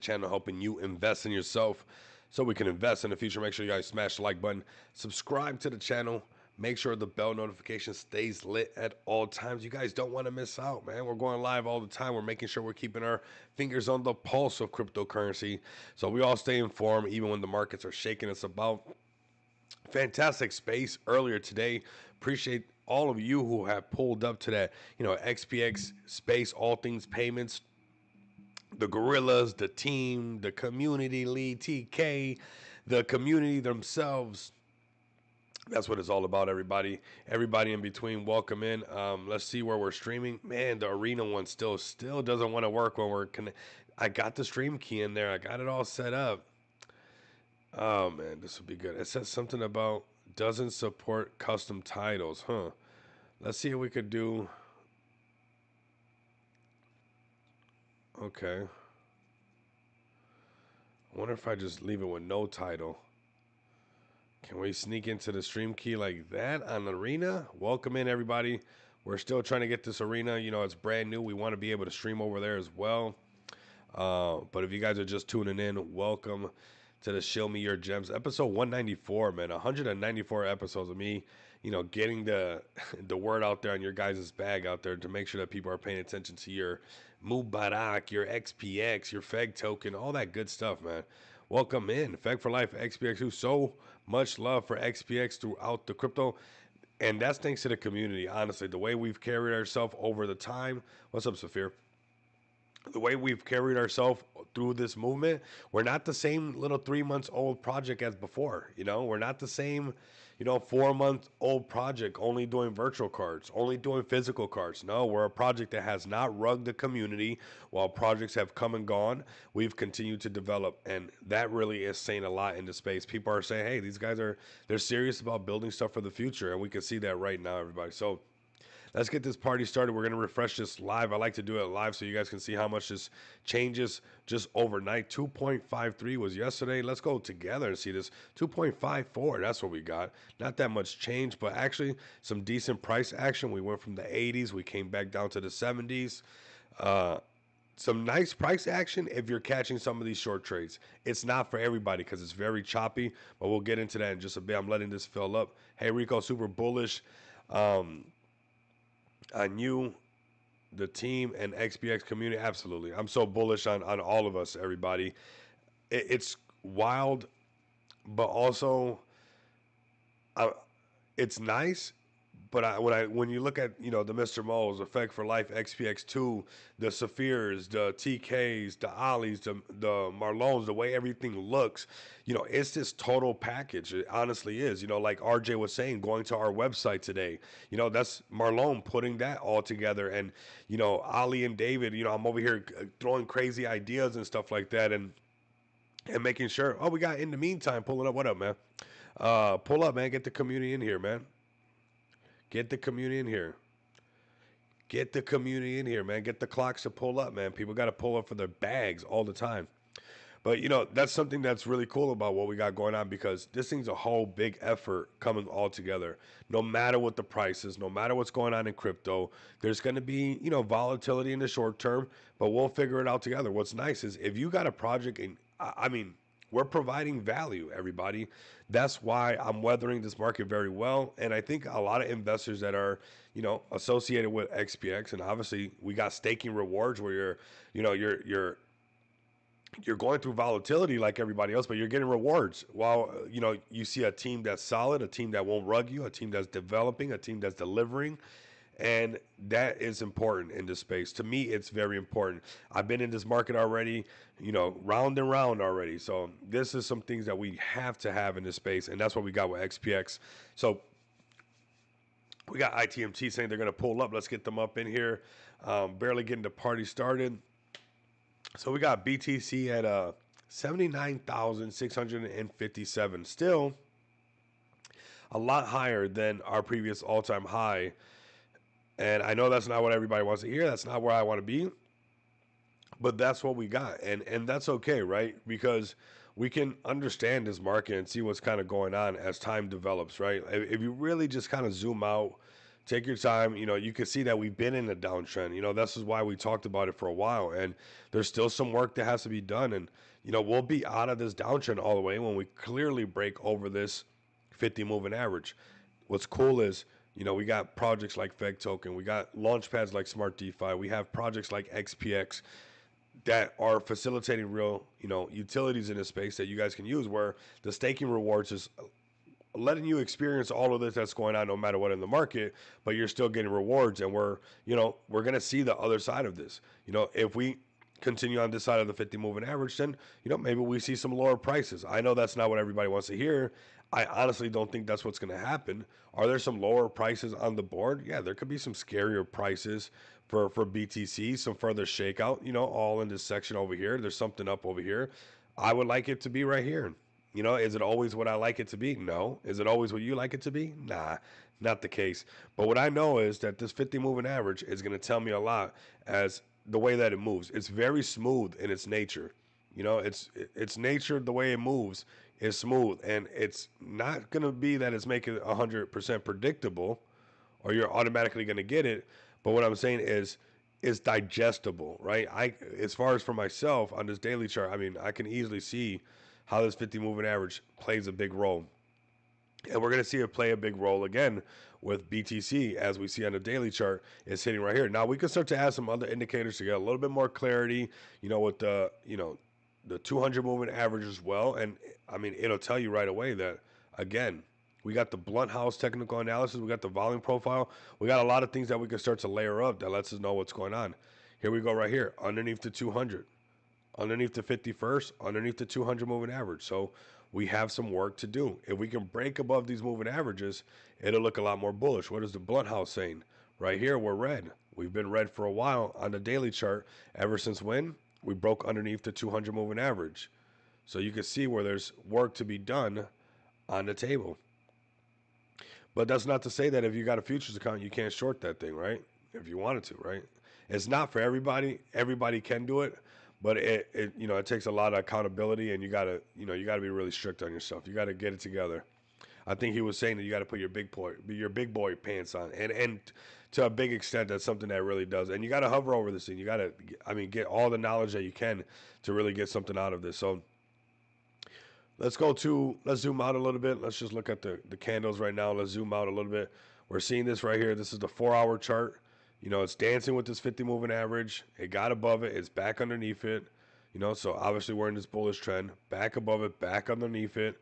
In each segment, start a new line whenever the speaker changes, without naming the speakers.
channel helping you invest in yourself so we can invest in the future. Make sure you guys smash the like button, subscribe to the channel, make sure the bell notification stays lit at all times. You guys don't want to miss out, man. We're going live all the time. We're making sure we're keeping our fingers on the pulse of cryptocurrency so we all stay informed even when the markets are shaking us about. Fantastic space earlier today. Appreciate all of you who have pulled up to that, XPX space, all things payments, the gorillas, the team, the community lead, TK, the community themselves. That's what it's all about, everybody. Everybody in between, welcome in. Let's see where we're streaming. Man, the arena one still doesn't want to work when we're I got the stream key in there. I got it all set up. Oh man, this would be good. It says something about doesn't support custom titles, huh? Let's see if we could do. Okay. I wonder if I just leave it with no title. Can we sneak into the stream key like that on Arena? Welcome in, everybody. We're still trying to get this Arena. It's brand new. We want to be able to stream over there as well. But if you guys are just tuning in, welcome to the Shill Me Your Gems, episode 194, man. 194 episodes of me, getting the the word out there on your guys' bag out there to make sure that people are paying attention to your Mubarak, your XPX, your FEG token, all that good stuff, man. Welcome in. FEG for Life, XPX2. So much love for XPX throughout the crypto. And that's thanks to the community, honestly. The way we've carried ourselves over the time. What's up, Saphir? The way we've carried ourselves through this movement, we're not the same little 3 months old project as before. We're not the same, 4 month old project only doing virtual cards, only doing physical cards. No, we're a project that has not rugged the community. While projects have come and gone, we've continued to develop, and that really is saying a lot in the space. People are saying, hey, these guys they're serious about building stuff for the future, and we can see that right now, everybody. So let's get this party started. We're going to refresh this live. I like to do it live so you guys can see how much this changes just overnight. 2.53 was yesterday. Let's go together and see this. 2.54, that's what we got. Not that much change, but actually some decent price action. We went from the 80s. We came back down to the 70s. Some nice price action if you're catching some of these short trades. It's not for everybody because it's very choppy, but we'll get into that in just a bit. I'm letting this fill up. Hey, Rico, super bullish. On you, the team, and XPX community. Absolutely. I'm so bullish on all of us, everybody. It's wild, but also uh, it's nice. But when you look at the Mr. Mo's Effect for Life XPX2, the Saphirs, the TKs, the Ollies, the Marlones, the way everything looks, it's this total package. It honestly is. Like RJ was saying, going to our website today, that's Marlone putting that all together, and Ali and David, I'm over here throwing crazy ideas and stuff like that, and making sure. Oh, we got in the meantime pulling up. What up, man? Pull up, man. Get the community in here, man. Get the community in here. Get the community in here, man. Get the clocks to pull up, man. People got to pull up for their bags all the time. But that's something that's really cool about what we got going on, because this thing's a whole big effort coming all together. No matter what the price is, no matter what's going on in crypto, there's going to be, volatility in the short term, but we'll figure it out together. What's nice is if you got a project, and I mean, we're providing value, everybody. That's why I'm weathering this market very well. And I think a lot of investors that are, associated with XPX, and obviously we got staking rewards where you're going through volatility like everybody else, but you're getting rewards while you see a team that's solid, a team that won't rug you, a team that's developing, a team that's delivering. And that is important in this space. To me, it's very important. I've been in this market already, round and round already. So this is some things that we have to have in this space, and that's what we got with XPX. So we got ITMT saying they're going to pull up. Let's get them up in here. Barely getting the party started. So we got BTC at 79,657. Still a lot higher than our previous all-time high. And I know that's not what everybody wants to hear. That's not where I want to be. But that's what we got. And that's okay, right? Because we can understand this market and see what's kind of going on as time develops, right? If you really just kind of zoom out Take your time. You know, you can see that we've been in a downtrend. You know, this is why we talked about it for a while. And there's still some work that has to be done. And, you know, we'll be out of this downtrend all the way when we clearly break over this 50 moving average. What's cool is, you know, we got projects like Feg Token, we got launch pads like Smart DeFi, we have projects like XPX that are facilitating real, you know, utilities in this space that you guys can use, where the staking rewards is letting you experience all of this that's going on no matter what in the market, but you're still getting rewards. And we're, you know, we're going to see the other side of this. You know, if we continue on this side of the 50 moving average, then, you know, maybe we see some lower prices. I know that's not what everybody wants to hear. I honestly don't think that's what's going to happen. Are there some lower prices on the board? Yeah, there could be some scarier prices for BTC, some further shakeout, you know, all in this section over here. There's something up over here. I would like it to be right here. You know, is it always what I like it to be? No. Is it always what you like it to be? Nah, not the case. But what I know is that this 50 moving average is going to tell me a lot as the way that it moves. It's very smooth in its nature. You know, it's nature, the way it moves is smooth, and it's not going to be that it's making it 100% predictable or you're automatically going to get it. But what I'm saying is it's digestible, right? As far as for myself on this daily chart, I mean, I can easily see how this 50 moving average plays a big role. And we're going to see it play a big role again with BTC, as we see on the daily chart, is hitting right here. Now we can start to add some other indicators to get a little bit more clarity, you know, with the, you know, the 200 moving average as well. And I mean, it'll tell you right away that, again, we got the blunt house technical analysis, we got the volume profile, we got a lot of things that we can start to layer up that lets us know what's going on. Here we go right here, underneath the 200. Underneath the 51st, underneath the 200 moving average. So we have some work to do. If we can break above these moving averages, it'll look a lot more bullish. What is the blunt house saying? Right here, we're red. We've been red for a while on the daily chart. Ever since when? We broke underneath the 200 moving average. So you can see where there's work to be done on the table. But that's not to say that if you got a futures account, you can't short that thing, right? If you wanted to, right? It's not for everybody. Everybody can do it. But it you know, it takes a lot of accountability, and you gotta be really strict on yourself. You gotta get it together. I think he was saying that you gotta put your big boy pants on, and to a big extent, that's something that really does. And you gotta hover over this thing. You gotta, I mean, get all the knowledge that you can to really get something out of this. So let's zoom out a little bit. Let's just look at the candles right now. Let's zoom out a little bit. We're seeing this right here. This is the 4-hour chart. You know, it's dancing with this 50 moving average. It got above it. It's back underneath it. You know, so obviously we're in this bullish trend. Back above it, back underneath it.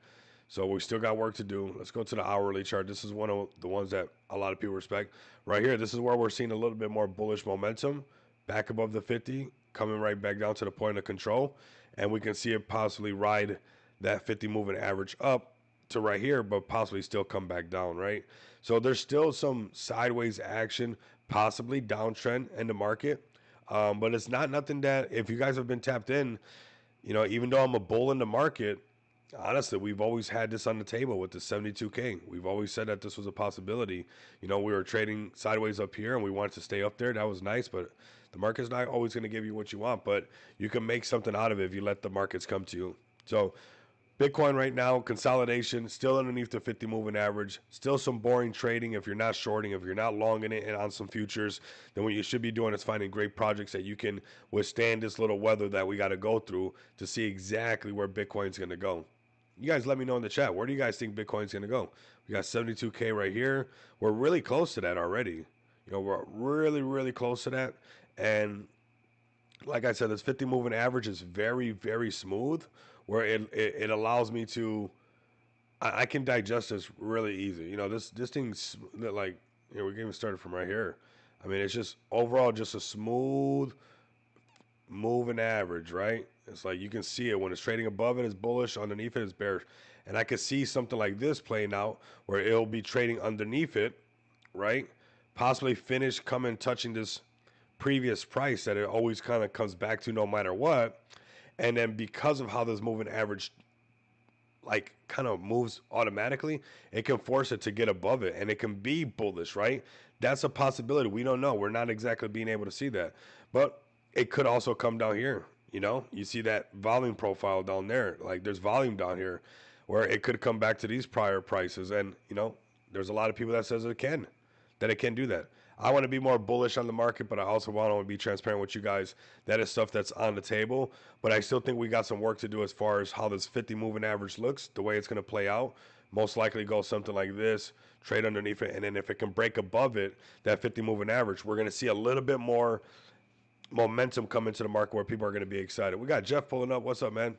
So we still got work to do. Let's go to the hourly chart. This is one of the ones that a lot of people respect. Right here, this is where we're seeing a little bit more bullish momentum. Back above the 50, coming right back down to the point of control. And we can see it possibly ride that 50 moving average up to right here, but possibly still come back down, right? So there's still some sideways action, possibly downtrend in the market. But it's not nothing that, if you guys have been tapped in, you know, even though I'm a bull in the market, honestly, we've always had this on the table with the 72K. We've always said that this was a possibility. You know, we were trading sideways up here and we wanted to stay up there. That was nice, but the market's not always going to give you what you want, but you can make something out of it if you let the markets come to you. So Bitcoin right now, consolidation, still underneath the 50 moving average, still some boring trading if you're not shorting, if you're not longing it and on some futures, then what you should be doing is finding great projects that you can withstand this little weather that we got to go through to see exactly where Bitcoin's going to go. You guys let me know in the chat. Where do you guys think Bitcoin's going to go? We got 72K right here. We're really close to that already. You know, we're really, really close to that. And like I said, this 50 moving average is very, very smooth, where it allows me to, I can digest this really easy. You know, this thing's like, you know, we're getting started from right here. I mean, it's just overall just a smooth moving average, right? It's like you can see it when it's trading above it, it's bullish, underneath it, it's bearish. And I could see something like this playing out where it'll be trading underneath it, right? Possibly finish coming touching this previous price that it always kind of comes back to no matter what. And then because of how this moving average like kind of moves automatically, it can force it to get above it and it can be bullish, right? That's a possibility. We don't know. We're not exactly being able to see that. But it could also come down here. You know, you see that volume profile down there. Like there's volume down here where it could come back to these prior prices. And, you know, there's a lot of people that says it can. that it can do that. I want to be more bullish on the market, but I also want to be transparent with you guys. That is stuff that's on the table, but I still think we got some work to do as far as how this 50 moving average looks, the way it's going to play out. Most likely go something like this, trade underneath it, and then if it can break above it, that 50 moving average, we're going to see a little bit more momentum come into the market where people are going to be excited. We got Jeff pulling up. What's up, man?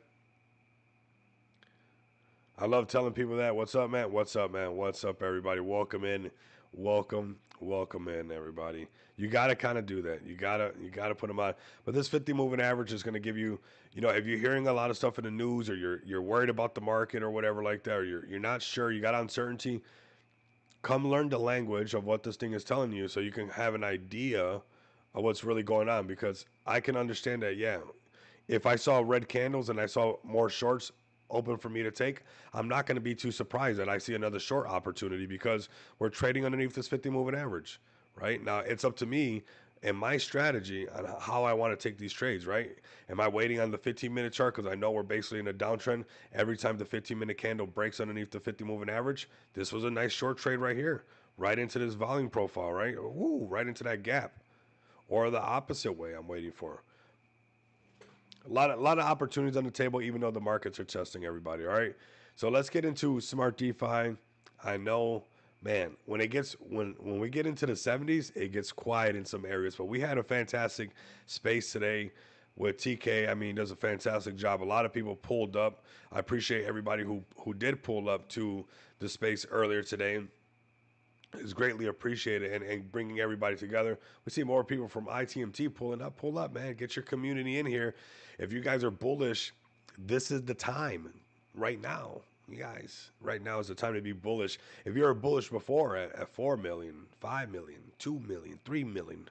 I love telling people that. What's up, man? What's up, man? What's up, everybody? Welcome in. Welcome in, everybody. You gotta kind of do that. You gotta put them on. But this 50 moving average is gonna give you, if you're hearing a lot of stuff in the news or you're worried about the market or whatever like that, or you're not sure, you got uncertainty, come learn the language of what this thing is telling you so you can have an idea of what's really going on. Because I can understand that, yeah, if I saw red candles and I saw more shorts open for me to take, I'm not going to be too surprised that I see another short opportunity because we're trading underneath this 50 moving average, right? Now it's up to me and my strategy on how I want to take these trades, right? Am I waiting on the 15-minute chart because I know we're basically in a downtrend? Every time the 15-minute candle breaks underneath the 50 moving average, this was a nice short trade right here, right into this volume profile, right? Ooh, right into that gap. Or the opposite way I'm waiting for. A lot of opportunities on the table, even though the markets are testing everybody. All right, so let's get into smart DeFi. I know, man, when we get into the 70s, it gets quiet in some areas. But we had a fantastic space today with TK. I mean, does a fantastic job. A lot of people pulled up. I appreciate everybody who did pull up to the space earlier today is greatly appreciated and bringing everybody together. We see more people from ITMT pulling up. Pull up, man. Get your community in here. If you guys are bullish, this is the time right now. You guys, right now is the time to be bullish. If you were bullish before at 4 million, 5 million, 2 million, 3 million,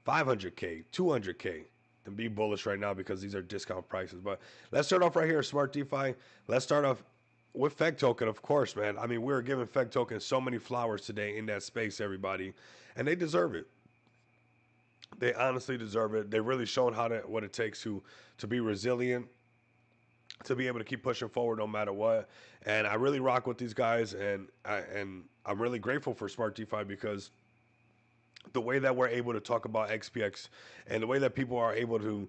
500K, 200K, then be bullish right now because these are discount prices. But let's start off right here, Smart DeFi. Let's start off with Feg Token, of course, man. I mean, we were giving Feg Token so many flowers today in that space, everybody, and they deserve it. They honestly deserve it. They really shown what it takes to be resilient, to be able to keep pushing forward no matter what. And I really rock with these guys, and I'm really grateful for Smart DeFi because the way that we're able to talk about XPX and the way that people are able to,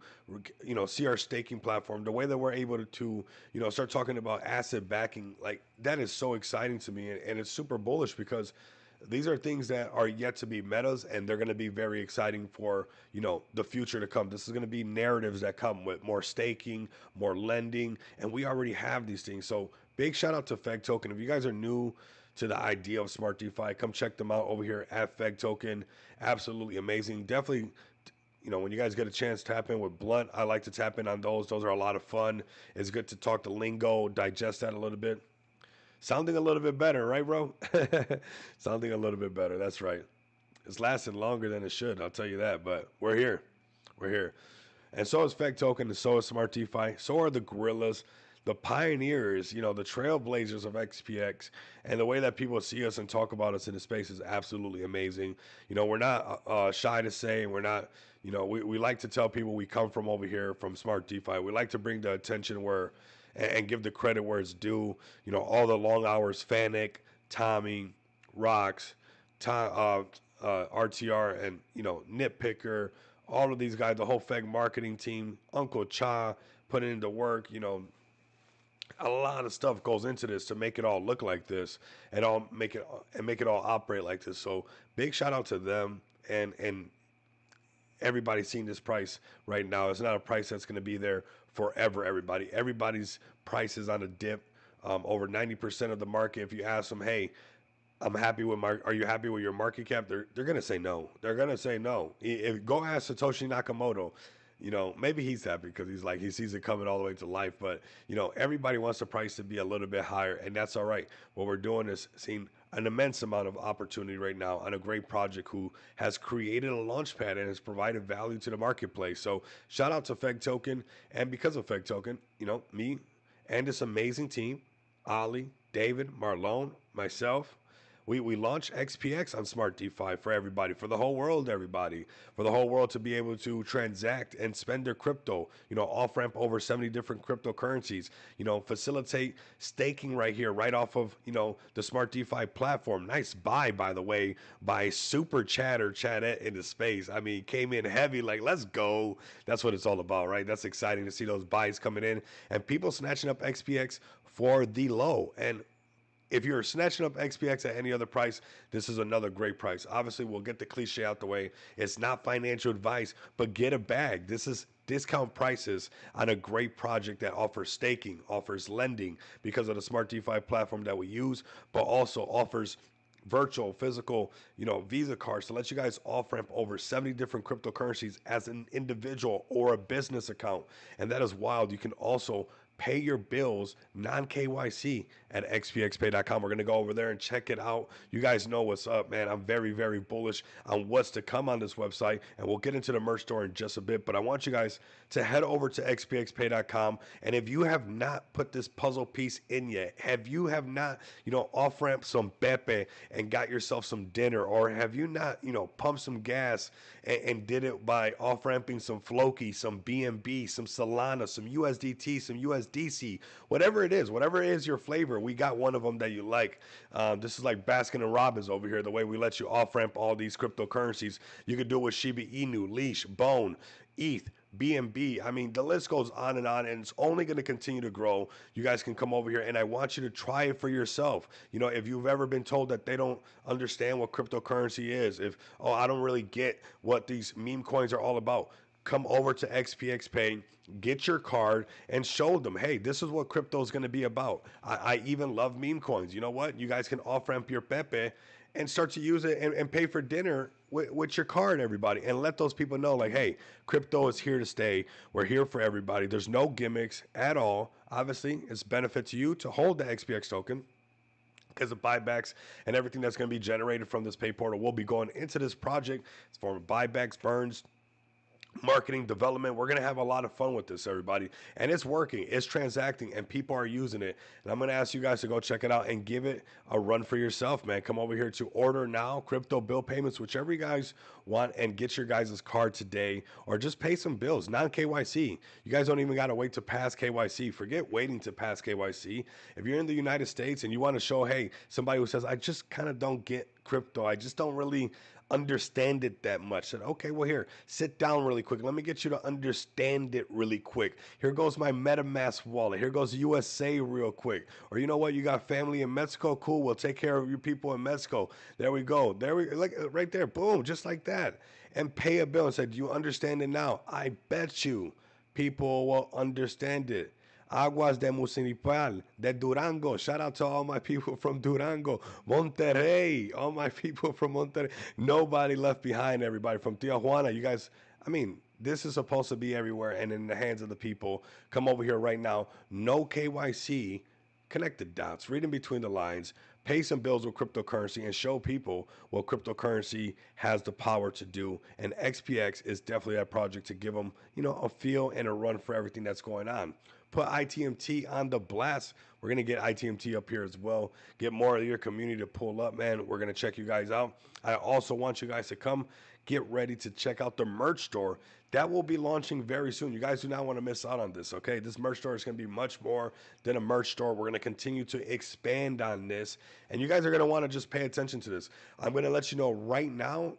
see our staking platform, the way that we're able to, start talking about asset backing, like that is so exciting to me. And it's super bullish because these are things that are yet to be metas and they're going to be very exciting for, the future to come. This is going to be narratives that come with more staking, more lending, and we already have these things. So big shout out to Feg Token. If you guys are new to the idea of Smart DeFi, come check them out over here at Feg Token. Absolutely amazing. Definitely, when you guys get a chance, tap in with Blunt. I like to tap in on those. Those are a lot of fun. It's good to talk the lingo, digest that a little bit. Sounding a little bit better, right, bro? Sounding a little bit better. That's right. It's lasted longer than it should, I'll tell you that. But we're here. We're here. And so is Feg Token, and so is Smart DeFi. So are the gorillas, the pioneers, the trailblazers of XPX. And the way that people see us and talk about us in the space is absolutely amazing. We're not shy to say, and we're not, we like to tell people we come from over here from Smart DeFi. We like to bring the attention where and give the credit where it's due. All the long hours, Fanic, Tommy, Rocks, RTR, and Nitpicker, all of these guys, the whole Feg marketing team, Uncle Cha putting into work. A lot of stuff goes into this to make it all look like this and make it all operate like this. So big shout out to them and everybody's seeing this price right now. It's not a price that's going to be there forever. Everybody's price is on a dip. Over 90% of the market, if you ask them, hey, are you happy with your market cap? They're gonna say no. They're gonna say no. Go ask Satoshi Nakamoto. Maybe he's happy because he sees it coming all the way to life. But everybody wants the price to be a little bit higher, and that's all right. What we're doing is seeing an immense amount of opportunity right now on a great project who has created a launch pad and has provided value to the marketplace. So shout out to Feg Token, and because of Feg Token, me and this amazing team, Ali, David, Marlone, myself. We launched XPX on Smart DeFi for everybody, for the whole world, everybody, for the whole world to be able to transact and spend their crypto. Off ramp over 70 different cryptocurrencies. Facilitate staking right here, right off of the Smart DeFi platform. Nice buy, by the way, by Super Chatter Chatette into space. I mean, came in heavy, like let's go. That's what it's all about, right? That's exciting to see those buys coming in and people snatching up XPX for the low. And if you're snatching up XPX at any other price, this is another great price. Obviously, we'll get the cliche out the way. It's not financial advice, but get a bag. This is discount prices on a great project that offers staking, offers lending because of the Smart DeFi platform that we use, but also offers virtual, physical, Visa cards to let you guys off ramp over 70 different cryptocurrencies as an individual or a business account. And that is wild. You can also pay your bills non KYC at xpxpay.com. We're going to go over there and check it out. You guys know what's up, man. I'm very, very bullish on what's to come on this website, and we'll get into the merch store in just a bit. But I want you guys to head over to xpxpay.com. And if you have not put this puzzle piece in yet, have you have not, off ramp some Pepe and got yourself some dinner, or have you not, pumped some gas and did it by off ramping some Floki, some BNB, some Solana, some USDT, some USDC, whatever it is your flavor. We got one of them that you like. This is like Baskin and Robbins over here, the way we let you off ramp all these cryptocurrencies. You could do it with Shiba Inu, Leash, Bone, ETH, BNB. I mean, the list goes on, and it's only going to continue to grow. You guys can come over here, and I want you to try it for yourself. If you've ever been told that they don't understand what cryptocurrency is, I don't really get what these meme coins are all about, come over to XPX Pay, get your card, and show them, hey, this is what crypto is going to be about. I even love meme coins. You know what? You guys can off-ramp your Pepe and start to use it and pay for dinner with your card, everybody, and let those people know, like, hey, crypto is here to stay. We're here for everybody. There's no gimmicks at all. Obviously, it's benefit to you to hold the XPX token, because of buybacks and everything that's going to be generated from this pay portal will be going into this project. It's form of buybacks, burns, marketing, development. We're going to have a lot of fun with this, everybody. And it's working. It's transacting, and people are using it. And I'm going to ask you guys to go check it out and give it a run for yourself, man. Come over here to order now, crypto bill payments, whichever you guys want, and get your guys' card today, or just pay some bills, non-KYC. You guys don't even got to wait to pass KYC. Forget waiting to pass KYC. If you're in the United States and you want to show, hey, somebody who says, I just kind of don't get crypto, I just don't really understand it that much. Said, okay, well, here, sit down really quick. Let me get you to understand it really quick. Here goes my MetaMask wallet. Here goes USA real quick. Or you know what? You got family in Mexico? Cool. We'll take care of your people in Mexico. There we go. There we like right there. Boom, just like that. And pay a bill and say, do you understand it now? I bet you people will understand it. Aguas de Municipal, de Durango. Shout out to all my people from Durango. Monterrey, all my people from Monterrey. Nobody left behind, everybody. From Tijuana, you guys, I mean, this is supposed to be everywhere and in the hands of the people. Come over here right now. No KYC. Connect the dots. Read in between the lines. Pay some bills with cryptocurrency and show people what cryptocurrency has the power to do. And XPX is definitely that project to give them, a feel and a run for everything that's going on. Put ITMT on the blast. We're going to get ITMT up here as well. Get more of your community to pull up, man. We're going to check you guys out. I also want you guys to come get ready to check out the merch store. That will be launching very soon. You guys do not want to miss out on this, okay? This merch store is going to be much more than a merch store. We're going to continue to expand on this, and you guys are going to want to just pay attention to this. I'm going to let you know right now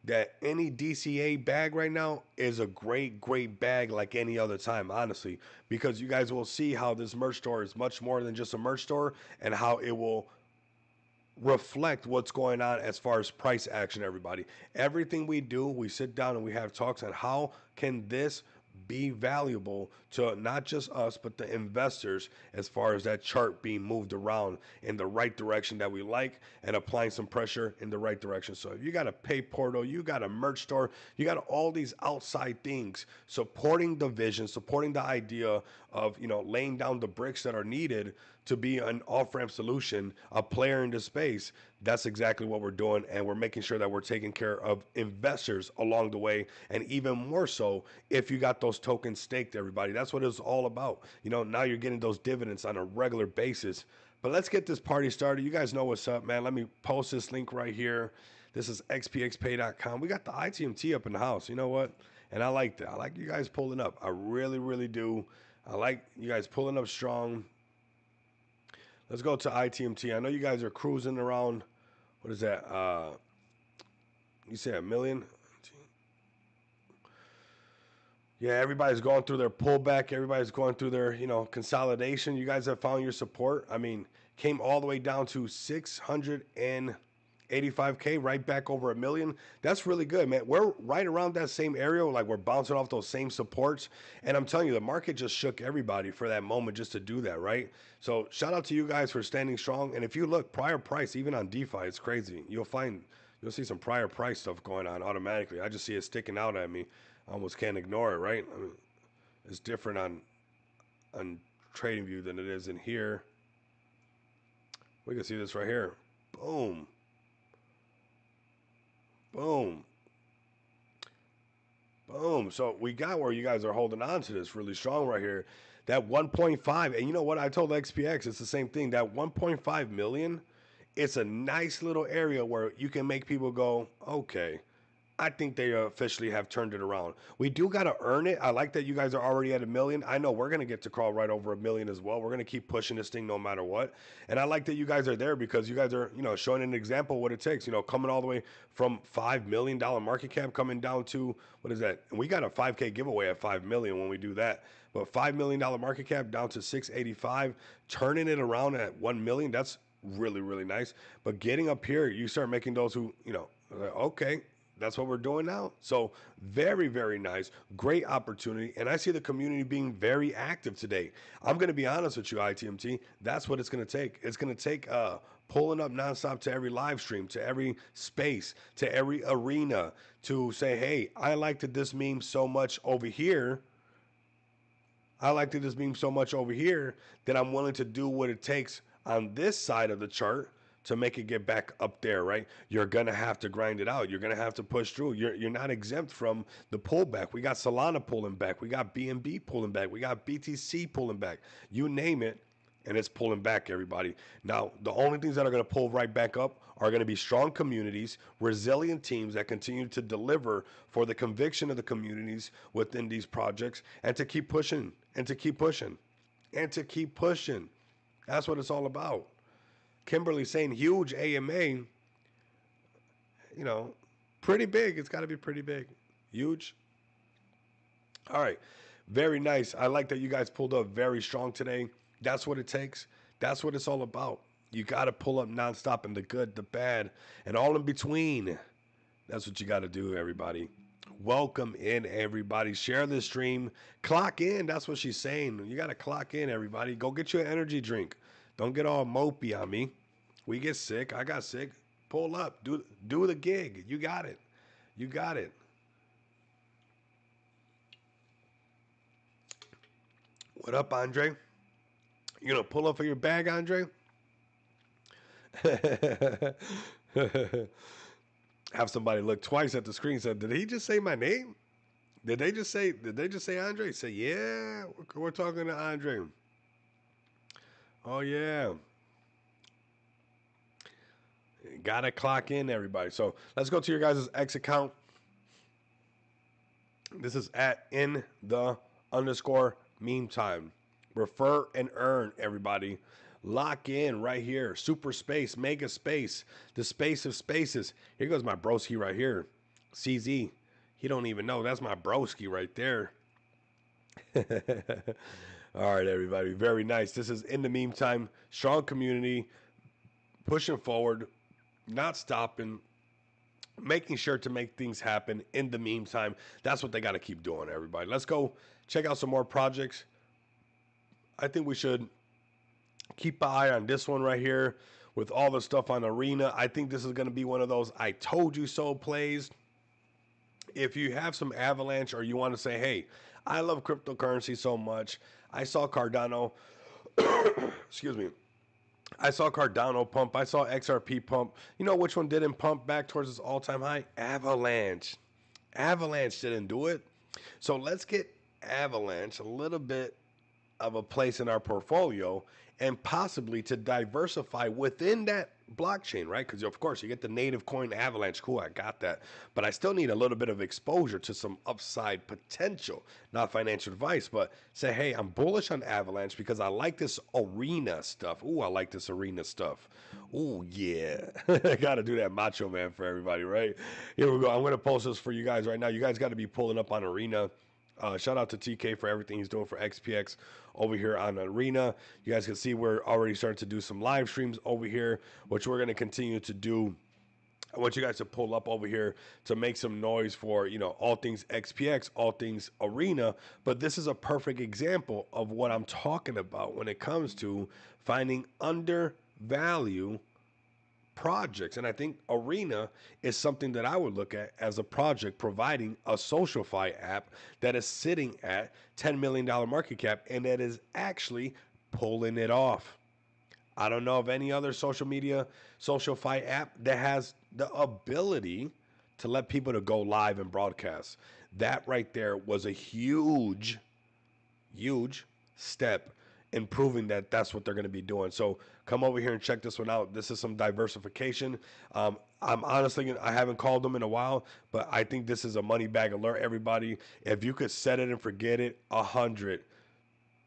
that any DCA bag right now is a great, great bag like any other time, honestly, because you guys will see how this merch store is much more than just a merch store and how it will reflect what's going on as far as price action, everybody. Everything we do, we sit down and we have talks on how can this be valuable to not just us, but the investors, as far as that chart being moved around in the right direction that we like and applying some pressure in the right direction. So if you got a pay portal, you got a merch store, you got all these outside things supporting the vision, supporting the idea of, laying down the bricks that are needed to be an off-ramp solution, a player in the space. That's exactly what we're doing, and we're making sure that we're taking care of investors along the way, and even more so if you got those tokens staked, everybody. That's what it's all about. Now you're getting those dividends on a regular basis. But let's get this party started. You guys know what's up, man. Let me post this link right here. This is xpxpay.com. We got the ITMT up in the house. You know what? And I like that. I like you guys pulling up. I really, really do. I like you guys pulling up strong. Let's go to ITMT. I know you guys are cruising around. What is that? You say a million? Yeah, everybody's going through their pullback. Everybody's going through their, consolidation. You guys have found your support. I mean, came all the way down to 685K, right back over a million. That's really good, man. We're right around that same area. Like we're bouncing off those same supports. And I'm telling you, the market just shook everybody for that moment just to do that, right? So shout out to you guys for standing strong. And if you look, prior price, even on DeFi, it's crazy. You'll see some prior price stuff going on automatically. I just see it sticking out at me. I almost can't ignore it, right? I mean, it's different on TradingView than it is in here. We can see this right here. Boom. Boom. Boom. So we got where you guys are holding on to this really strong right here. That 1.5, and you know what? I told XPX, it's the same thing. That 1.5 million, it's a nice little area where you can make people go, okay, I think they officially have turned it around. We do got to earn it. I like that you guys are already at a million. I know we're going to get to crawl right over a million as well. We're going to keep pushing this thing no matter what. And I like that you guys are there because you guys are, showing an example what it takes, coming all the way from $5 million market cap coming down to, what is that? And we got a 5K giveaway at 5 million when we do that. But $5 million market cap down to 685, turning it around at 1 million. That's really, really nice. But getting up here, you start making those who, okay, that's what we're doing now. So very, very nice. Great opportunity. And I see the community being very active today. I'm going to be honest with you, ITMT. That's what it's going to take. It's going to take pulling up nonstop to every live stream, to every space, to every arena to say, hey, I liked this meme so much over here. I liked this meme so much over here that I'm willing to do what it takes on this side of the chart to make it get back up there, right? You're going to have to grind it out. You're going to have to push through. You're not exempt from the pullback. We got Solana pulling back. We got BNB pulling back. We got BTC pulling back. You name it, and it's pulling back, everybody. Now, the only things that are going to pull right back up are going to be strong communities, resilient teams that continue to deliver for the conviction of the communities within these projects, and to keep pushing, and to keep pushing, and to keep pushing. That's what it's all about. Kimberly saying huge AMA, pretty big. It's got to be pretty big. Huge. All right. Very nice. I like that you guys pulled up very strong today. That's what it takes. That's what it's all about. You got to pull up nonstop in the good, the bad, and all in between. That's what you got to do, everybody. Welcome in, everybody. Share the stream. Clock in. That's what she's saying. You got to clock in, everybody. Go get you an energy drink. Don't get all mopey on me. We get sick. I got sick. Pull up. Do the gig. You got it. You got it. What up, Andre? You gonna pull up for your bag, Andre? Have somebody look twice at the screen and said, did he just say my name? Did they just say Andre? Say, yeah, we're talking to Andre. Oh yeah. Gotta clock in, everybody. So let's go to your guys' X account. This is at in the _ meme time. Refer and earn, everybody. Lock in right here. Super space, mega space, the space of spaces. Here goes my broski right here. CZ. He don't even know. That's my broski right there. All right, everybody. Very nice. This is in the meme time. Strong community. Pushing forward. Not stopping. Making sure to make things happen in the meme time. That's what they got to keep doing, everybody. Let's go check out some more projects. I think we should keep an eye on this one right here with all the stuff on Arena. I think this is going to be one of those I told you so plays. If you have some Avalanche or you want to say, hey, I love cryptocurrency so much. I saw Cardano, excuse me. I saw Cardano pump. I saw XRP pump. You know which one didn't pump back towards its all-time high? Avalanche. Avalanche didn't do it. So let's get Avalanche a little bit of a place in our portfolio and possibly to diversify within that blockchain, right? Because of course you get the native coin Avalanche. Cool, I got that. But I still need a little bit of exposure to some upside potential. Not financial advice, but say, hey, I'm bullish on Avalanche because I like this arena stuff. Ooh, I like this arena stuff. Ooh, yeah. I got to do that Macho Man for everybody, right? Here we go. I'm going to post this for you guys right now. You guys got to be pulling up on Arena. Shout out to TK for everything he's doing for XPX over here on Arena. You guys can see we're already starting to do some live streams over here, which we're going to continue to do. I want you guys to pull up over here to make some noise for, all things XPX, all things Arena. But this is a perfect example of what I'm talking about when it comes to finding undervalue projects. And I think Arena is something that I would look at as a project providing a SocialFi app that is sitting at $10 million market cap and that is actually pulling it off. I don't know of any other SocialFi app that has the ability to let people to go live and broadcast. That right there was a huge step in proving that that's what they're going to be doing. So come over here and check this one out. This is some diversification. I'm honestly, I haven't called them in a while, but I think this is a money bag alert, everybody. If you could set it and forget it, 100,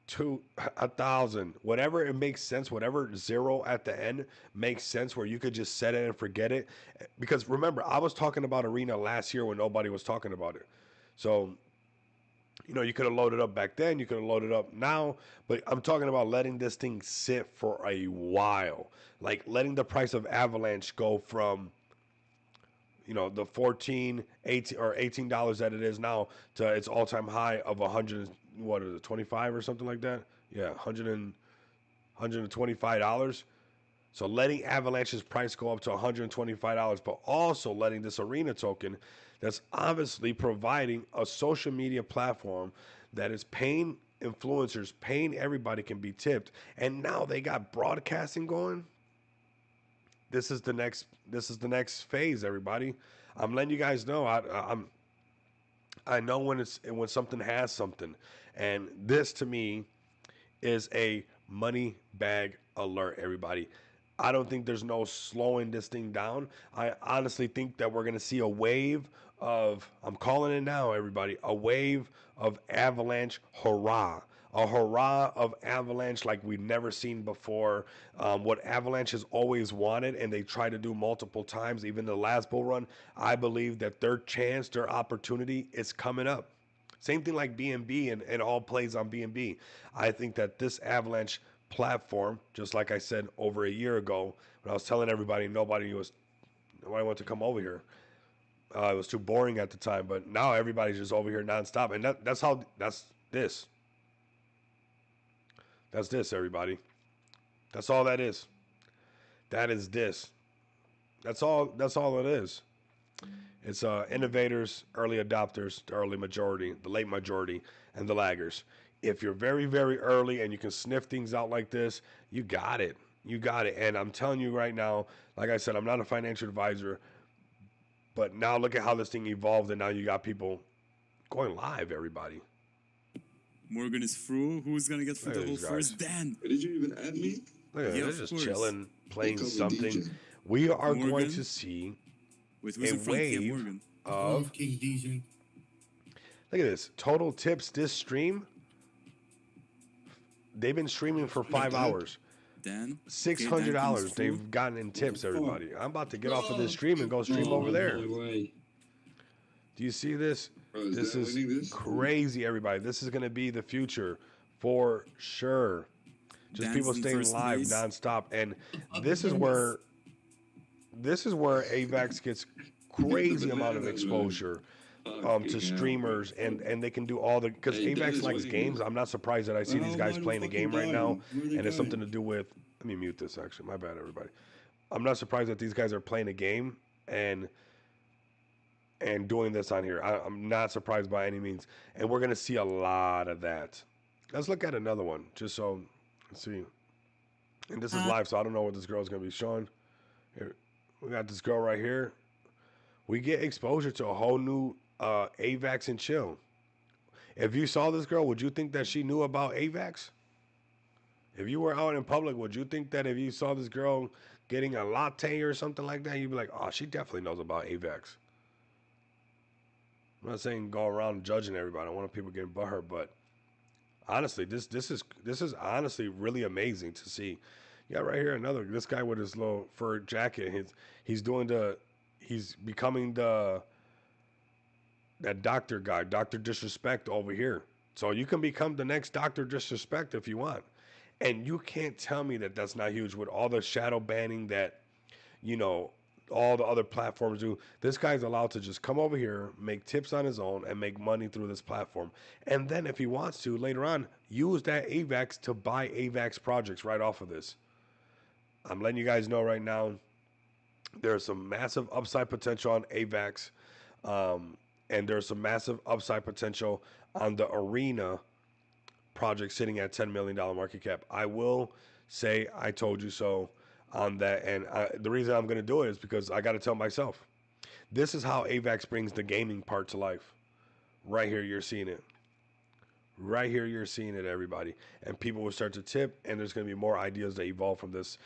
2, 1,000, whatever it makes sense, whatever zero at the end makes sense where you could just set it and forget it. Because remember, I was talking about Arena last year when nobody was talking about it. So you could have loaded up back then, you could have loaded up now, but I'm talking about letting this thing sit for a while. Like letting the price of Avalanche go from, the 14, 18 or $18 that it is now to its all-time high of 100, what is it, 25 or something like that? Yeah, $125. So letting Avalanche's price go up to $125, but also letting this Arena token that's obviously providing a social media platform that is paying influencers, paying everybody can be tipped. And now they got broadcasting going. This is the next phase, everybody. I'm letting you guys know. I know when something has something. And this to me is a money bag alert, everybody. I don't think there's no slowing this thing down. I honestly think that we're going to see a wave of, I'm calling it now, everybody, a wave of Avalanche hurrah. A hurrah of Avalanche like we've never seen before. What Avalanche has always wanted, and they try to do multiple times, even the last bull run, I believe that their chance, their opportunity is coming up. Same thing like BNB and all plays on BNB. I think that this Avalanche platform, just like I said over a year ago, when I was telling everybody nobody wanted to come over here. It was too boring at the time, but now everybody's just over here nonstop, and that's this. That's this, everybody. That's all that is. That is this. That's all it is. It's innovators, early adopters, the early majority, the late majority, and the laggers. If you're very, very early and you can sniff things out like this, you got it. You got it. And I'm telling you right now, like I said, I'm not a financial advisor, but now look at how this thing evolved, and now you got people going live, everybody.
Morgan is through. Who's gonna get through the whole first? Dan.
Did you even add me?
Look at they're just chilling, playing something. We are
Morgan.
going to see
Wait,
a wave of. Look at this. Total tips this stream. They've been streaming for 5 hours.
Dan.
$600 they've gotten in tips, everybody. I'm about to get off of this stream and go stream over there. Do you see this?
Bro,
this is crazy, everybody. This is going to be the future for sure. Just people staying live nonstop. And this is where AVAX gets crazy amount of exposure to streamers, and they can do all the, because AVAX likes games. I'm not surprised that I see these guys playing a game right now, and it's something to do with, let me mute this actually, my bad, everybody. I'm not surprised that these guys are playing a game and doing this on here. I'm not surprised by any means, and we're gonna see a lot of that. Let's look at another one, just so, let's see. And this is live, so I don't know what this girl's gonna be showing. Here, we got this girl right here. We get exposure to a whole new AVAX and Shill. If you saw this girl, would you think that she knew about AVAX? If you were out in public, would you think that if you saw this girl getting a latte or something like that, you'd be like, oh, she definitely knows about AVAX? I'm not saying go around judging everybody. I don't want people getting butthurt, but honestly, this is honestly really amazing to see. Yeah, right here another this guy with his little fur jacket. He's doing the he's becoming the that doctor guy, Doctor Disrespect over here. So you can become the next Doctor Disrespect if you want. And you can't tell me that that's not huge with all the shadow banning that you know all the other platforms do. This guy's allowed to just come over here, make tips on his own, and make money through this platform. And then if he wants to later on, use that AVAX to buy AVAX projects right off of this. I'm letting you guys know right now. There's some massive upside potential on AVAX, and there's some massive upside potential on the Arena project sitting at $10 million market cap. I will say I told you so on that, and the reason I'm going to do it is because I got to tell myself this is how AVAX brings the gaming part to life. Right here, you're seeing it. Right here, you're seeing it, everybody. And people will start to tip, and there's going to be more ideas that evolve from this.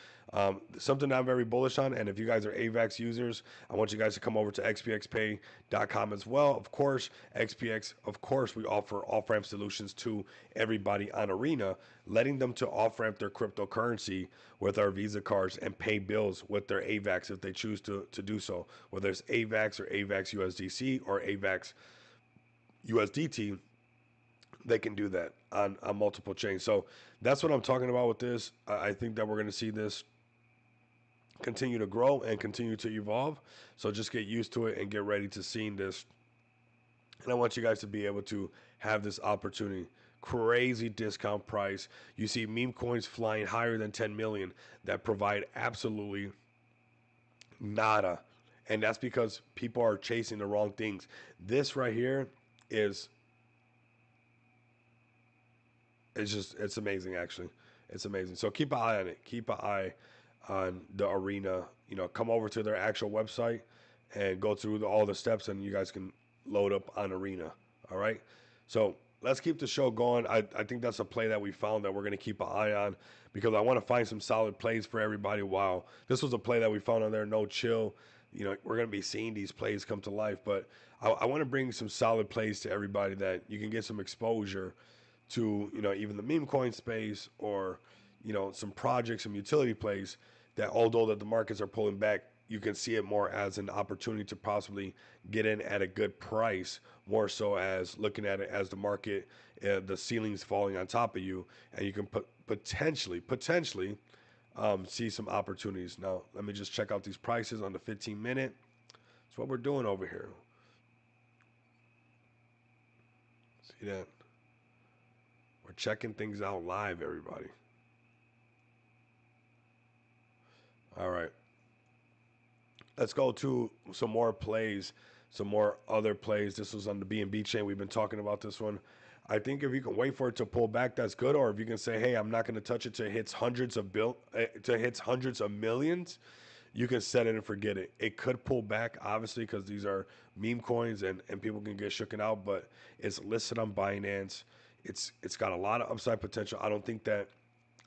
Something I'm very bullish on, and if you guys are AVAX users, I want you guys to come over to xpxpay.com as well. Of course, XPX, of course, we offer off ramp solutions to everybody on Arena, letting them to off ramp their cryptocurrency with our Visa cards and pay bills with their AVAX if they choose to do so, whether it's AVAX or AVAX USDC or AVAX USDT. They can do that on multiple chains. So that's what I'm talking about with this. I think that we're going to see this continue to grow and continue to evolve. So just get used to it and get ready to seeing this. And I want you guys to be able to have this opportunity. Crazy discount price. You see meme coins flying higher than 10 million that provide absolutely nada. And that's because people are chasing the wrong things. This right here is it's amazing actually. It's amazing. So keep an eye on it. Keep an eye on the Arena. Come over to their actual website and go through all the steps, and you guys can load up on Arena. All right. So let's keep the show going. I think that's a play that we found that we're going to keep an eye on because I want to find some solid plays for everybody. Wow, this was a play that we found on there. No chill. We're going to be seeing these plays come to life, but I want to bring some solid plays to everybody that you can get some exposure to even the meme coin space or some projects, some utility plays that although that the markets are pulling back, you can see it more as an opportunity to possibly get in at a good price, more so as looking at it as the market, the ceiling's falling on top of you, and you can potentially see some opportunities. Now let me just check out these prices on the 15-minute. That's what we're doing over here. See that? We're checking things out live, everybody. All right. Let's go to some more plays, some more other plays. This was on the BNB chain. We've been talking about this one. I think if you can wait for it to pull back, that's good. Or if you can say, "Hey, I'm not going to touch it till it hits hundreds of millions," you can set it and forget it. It could pull back, obviously, because these are meme coins and people can get shooken out. But it's listed on Binance. It's got a lot of upside potential. I don't think that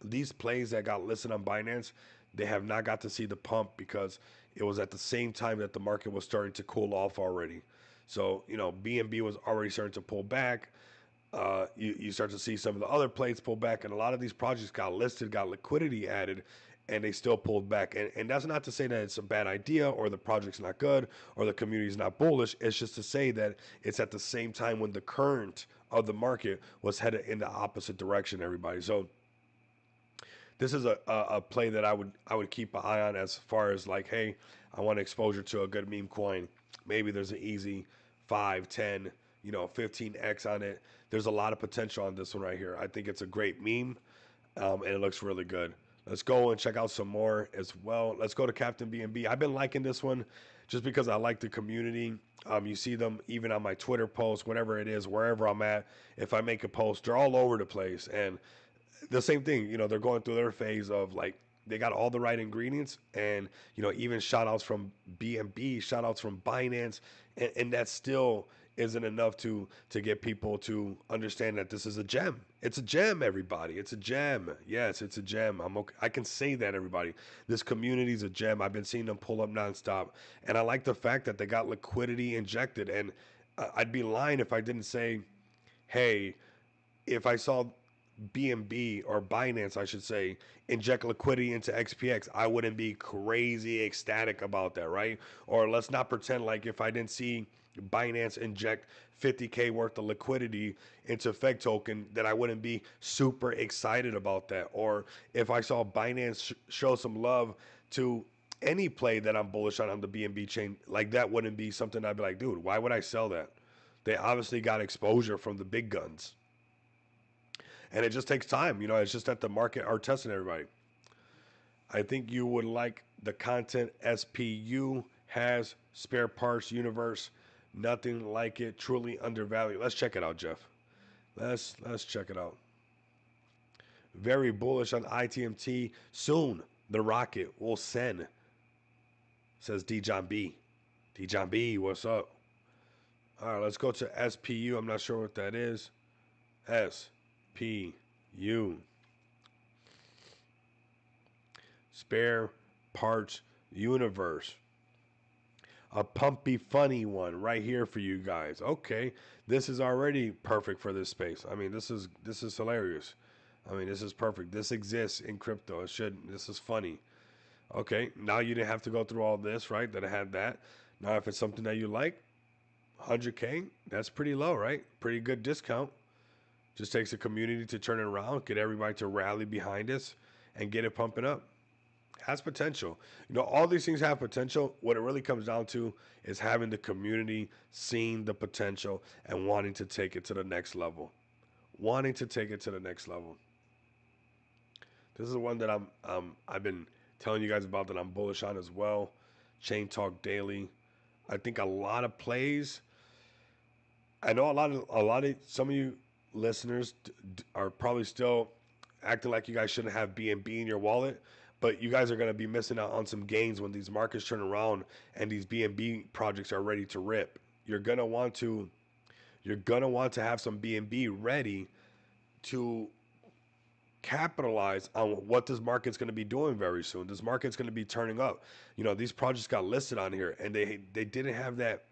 these plays that got listed on Binance, they have not got to see the pump because it was at the same time that the market was starting to cool off already. So, BNB was already starting to pull back. You start to see some of the other plays pull back, and a lot of these projects got listed, got liquidity added, and they still pulled back. And that's not to say that it's a bad idea or the project's not good or the community is not bullish. It's just to say that it's at the same time when the current of the market was headed in the opposite direction, everybody. So this is a play that I would keep an eye on as far as like, hey, I want exposure to a good meme coin. Maybe there's an easy 5, 10, 15x on it. There's a lot of potential on this one right here. I think it's a great meme, and it looks really good. Let's go and check out some more as well. Let's go to Captain BNB. I've been liking this one just because I like the community. You see them even on my Twitter posts, whatever it is, wherever I'm at. If I make a post, they're all over the place. And the same thing, they're going through their phase of like they got all the right ingredients, and even shout outs from BNB, shout outs from Binance, and that still isn't enough to get people to understand that this is a gem. It's a gem, everybody. It's a gem. Yes, it's a gem. I'm okay. I can say that, everybody. This community is a gem. I've been seeing them pull up nonstop, and I like the fact that they got liquidity injected. And I'd be lying if I didn't say, hey, if I saw BNB or Binance, I should say, inject liquidity into XPX, I wouldn't be crazy ecstatic about that, right? Or let's not pretend like if I didn't see Binance inject 50K worth of liquidity into FEG token, that I wouldn't be super excited about that. Or if I saw Binance show some love to any play that I'm bullish on the BNB chain, like that wouldn't be something I'd be like, dude, why would I sell that? They obviously got exposure from the big guns. And it just takes time. It's just that the market are testing everybody. I think you would like the content SPU has spare parts universe. Nothing like it. Truly undervalued. Let's check it out, Jeff. Let's check it out. Very bullish on ITMT. Soon the rocket will send. Says D John B. D John B. What's up? All right, let's go to SPU. I'm not sure what that is. SPU. Spare parts universe. A pumpy funny one right here for you guys. Okay, this is already perfect for this space. I mean, this is hilarious. I mean, this is perfect. This exists in crypto. This is funny. Okay, now you didn't have to go through all this, right? That I had that. Now if it's something that you like, 100K, that's pretty low, right? Pretty good discount. Just takes a community to turn it around, get everybody to rally behind us and get it pumping up. Has potential. All these things have potential. What it really comes down to is having the community seeing the potential and wanting to take it to the next level. Wanting to take it to the next level. This is one that I've been telling you guys about that I'm bullish on as well. Chain Talk Daily. I think a lot of plays. I know a lot of some of you listeners are probably still acting like you guys shouldn't have BNB in your wallet, but you guys are going to be missing out on some gains when these markets turn around and these BNB projects are ready to rip. You're going to want to have some BNB ready to capitalize on what this market's going to be doing very soon. This market's going to be turning up. These projects got listed on here and they didn't have that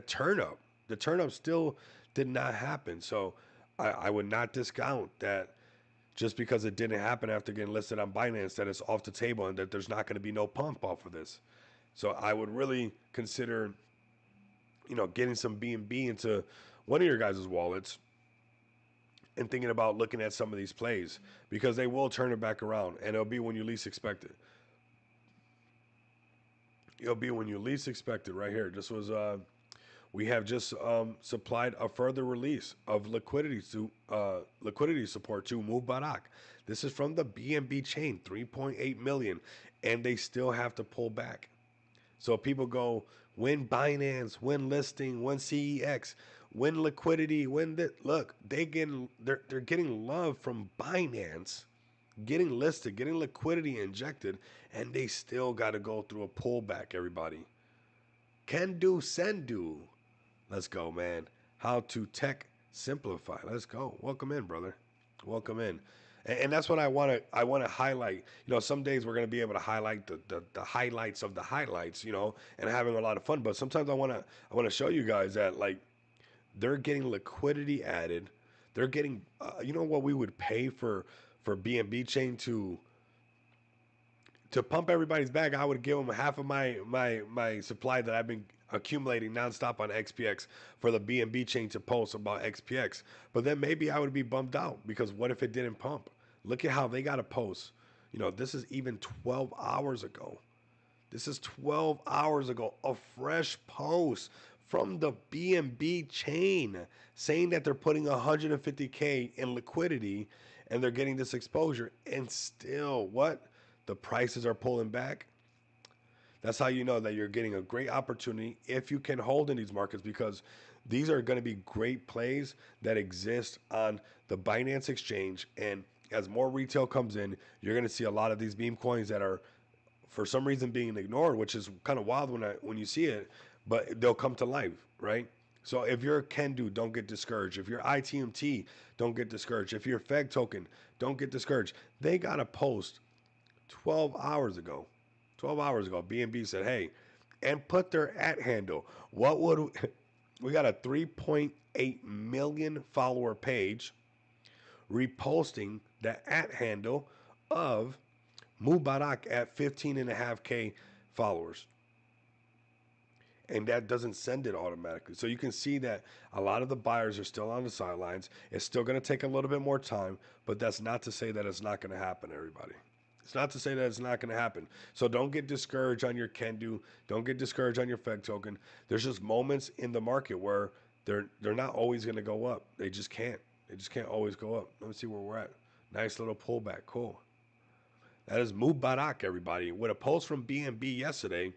turn up. The turn up still did not happen. So I would not discount that just because it didn't happen after getting listed on Binance that it's off the table and that there's not going to be no pump off of this. So I would really consider, getting some BNB into one of your guys' wallets and thinking about looking at some of these plays because they will turn it back around and it'll be when you least expect it. It'll be when you least expect it right here. We have just supplied a further release of liquidity support to Mubarak. This is from the BNB chain, 3.8 million, and they still have to pull back. So people go, win Binance, win listing, win CEX, win liquidity, win that. Look, they're getting love from Binance, getting listed, getting liquidity injected, and they still got to go through a pullback. Everybody, can do, send do. Let's go, man. How to tech simplify. Let's go. Welcome in, brother. Welcome in. And that's what I want to highlight. Some days we're going to be able to highlight the highlights of the highlights, and having a lot of fun. But sometimes I want to show you guys that like they're getting liquidity added. They're getting what we would pay for BNB chain to pump everybody's bag. I would give them half of my supply that I've been accumulating nonstop on XPX for the BNB chain to post about XPX. But then maybe I would be bummed out because what if it didn't pump? Look at how they got a post. This is even 12 hours ago. This is 12 hours ago. A fresh post from the BNB chain saying that they're putting 150K in liquidity and they're getting this exposure. And still, what? The prices are pulling back. That's how you know that you're getting a great opportunity if you can hold in these markets because these are going to be great plays that exist on the Binance exchange. And as more retail comes in, you're going to see a lot of these meme coins that are for some reason being ignored, which is kind of wild when you see it, but they'll come to life, right? So if you're a Kendu, don't get discouraged. If you're ITMT, don't get discouraged. If you're Feg Token, don't get discouraged. They got a post 12 hours ago. 12 hours ago, BNB said, hey, and put their at handle. What would we got a 3.8 million follower page reposting the at handle of Mubarak at 15.5K followers. And that doesn't send it automatically. So you can see that a lot of the buyers are still on the sidelines. It's still going to take a little bit more time, but that's not to say that it's not going to happen, everybody. It's not to say that it's not going to happen. So don't get discouraged on your Kendu. Don't get discouraged on your Feg token. There's just moments in the market where they're not always going to go up. They just can't. They just can't always go up. Let me see where we're at. Nice little pullback. Cool. That is Mubarak, everybody. With a post from BNB yesterday,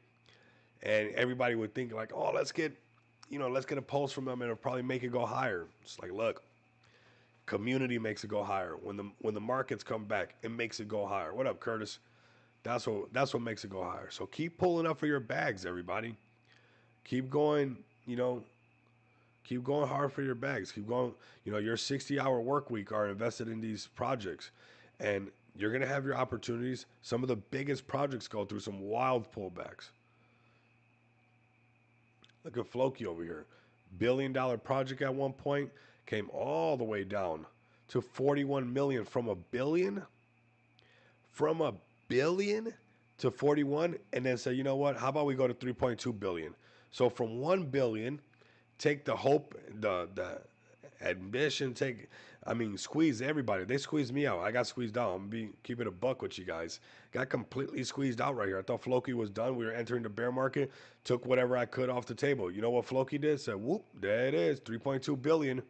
and everybody would think like, oh, let's get a post from them and it'll probably make it go higher. It's like, look, community makes it go higher. When the markets come back, it makes it go higher. What up, Curtis? That's what makes it go higher. So keep pulling up for your bags, everybody. Keep going, keep going hard for your bags. Keep going, your 60-hour work week are invested in these projects. And you're gonna have your opportunities. Some of the biggest projects go through some wild pullbacks. Look at Floki over here. $1 billion project at one point came all the way down to 41 million from a billion to 41, and then say, you know what? How about we go to 3.2 billion? So from 1 billion, take the hope, the ambition, squeeze everybody. They squeezed me out. I got squeezed out. I'm gonna keep it a buck with you guys. Got completely squeezed out right here. I thought Floki was done. We were entering the bear market. Took whatever I could off the table. You know what Floki did? Said, whoop, there it is, 3.2 billion.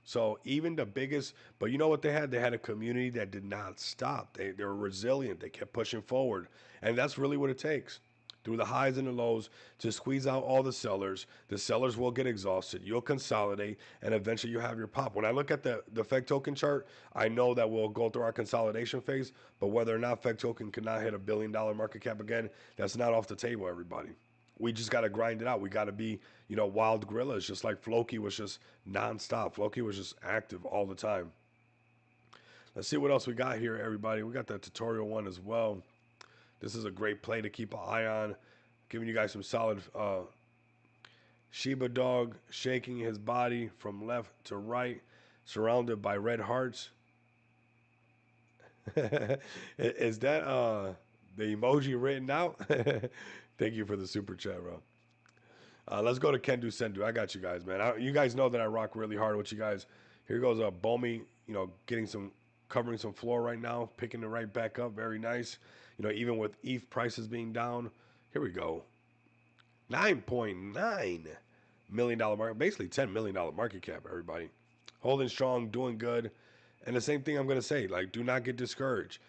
So even the biggest, but you know what they had? They had a community that did not stop. They were resilient. They kept pushing forward. And that's really what it takes. Through the highs and the lows, to squeeze out all the sellers. The sellers will get exhausted. You'll consolidate, and eventually you have your pop. When I look at the Feg token chart, I know that we'll go through our consolidation phase, but whether or not Feg token cannot hit $1 billion market cap again, that's not off the table, everybody. We just got to grind it out. We got to be, wild gorillas, just like Floki was just nonstop. Floki was just active all the time. Let's see what else we got here, everybody. We got that tutorial one as well. This is a great play to keep an eye on. Giving you guys some solid Shiba dog shaking his body from left to right, surrounded by red hearts. Is that the emoji written out? Thank you for the super chat, bro. Let's go to Kendu Sendu. I got you guys, man. You guys know that I rock really hard with you guys. Here goes Bomi, covering some floor right now, picking it right back up. Very nice. Even with ETH prices being down. Here we go. $9.9 million market, basically $10 million market cap, everybody. Holding strong, doing good. And the same thing I'm going to say, like, do not get discouraged.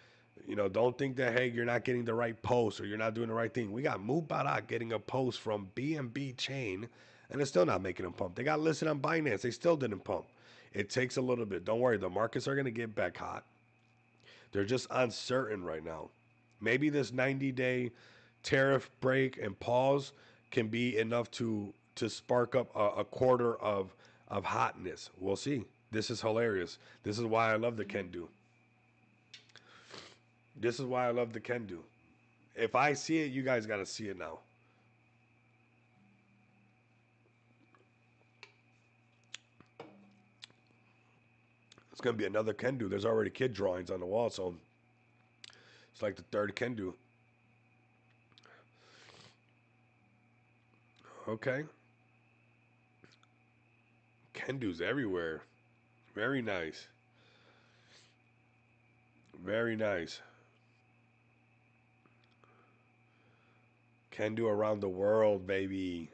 Don't think that, hey, you're not getting the right post or you're not doing the right thing. We got Mubarak getting a post from BNB Chain, and it's still not making them pump. They got listed on Binance. They still didn't pump. It takes a little bit. Don't worry. The markets are going to get back hot. They're just uncertain right now. Maybe this 90-day tariff break and pause can be enough to spark up a quarter of hotness. We'll see. This is hilarious. This is why I love the Kendu. This is why I love the Kendu. If I see it, you guys got to see it now. It's going to be another Kendu. There's already kid drawings on the wall, so it's like the third Kendu. Okay. Kendu's everywhere. Very nice. Very nice. Kendu around the world, baby.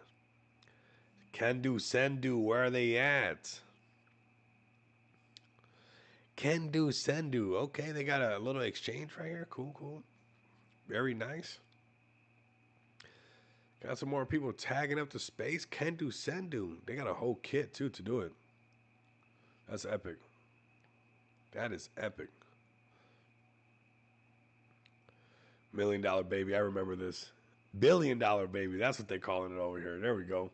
Kendu Sendu, where are they at? Kendu Sendu. Okay, they got a little exchange right here. Cool, cool. Very nice. Got some more people tagging up the space. Kendu Sendu. They got a whole kit, too, to do it. That's epic. That is epic. $1 million baby. I remember this. $1 billion baby. That's what they're calling it over here. There we go.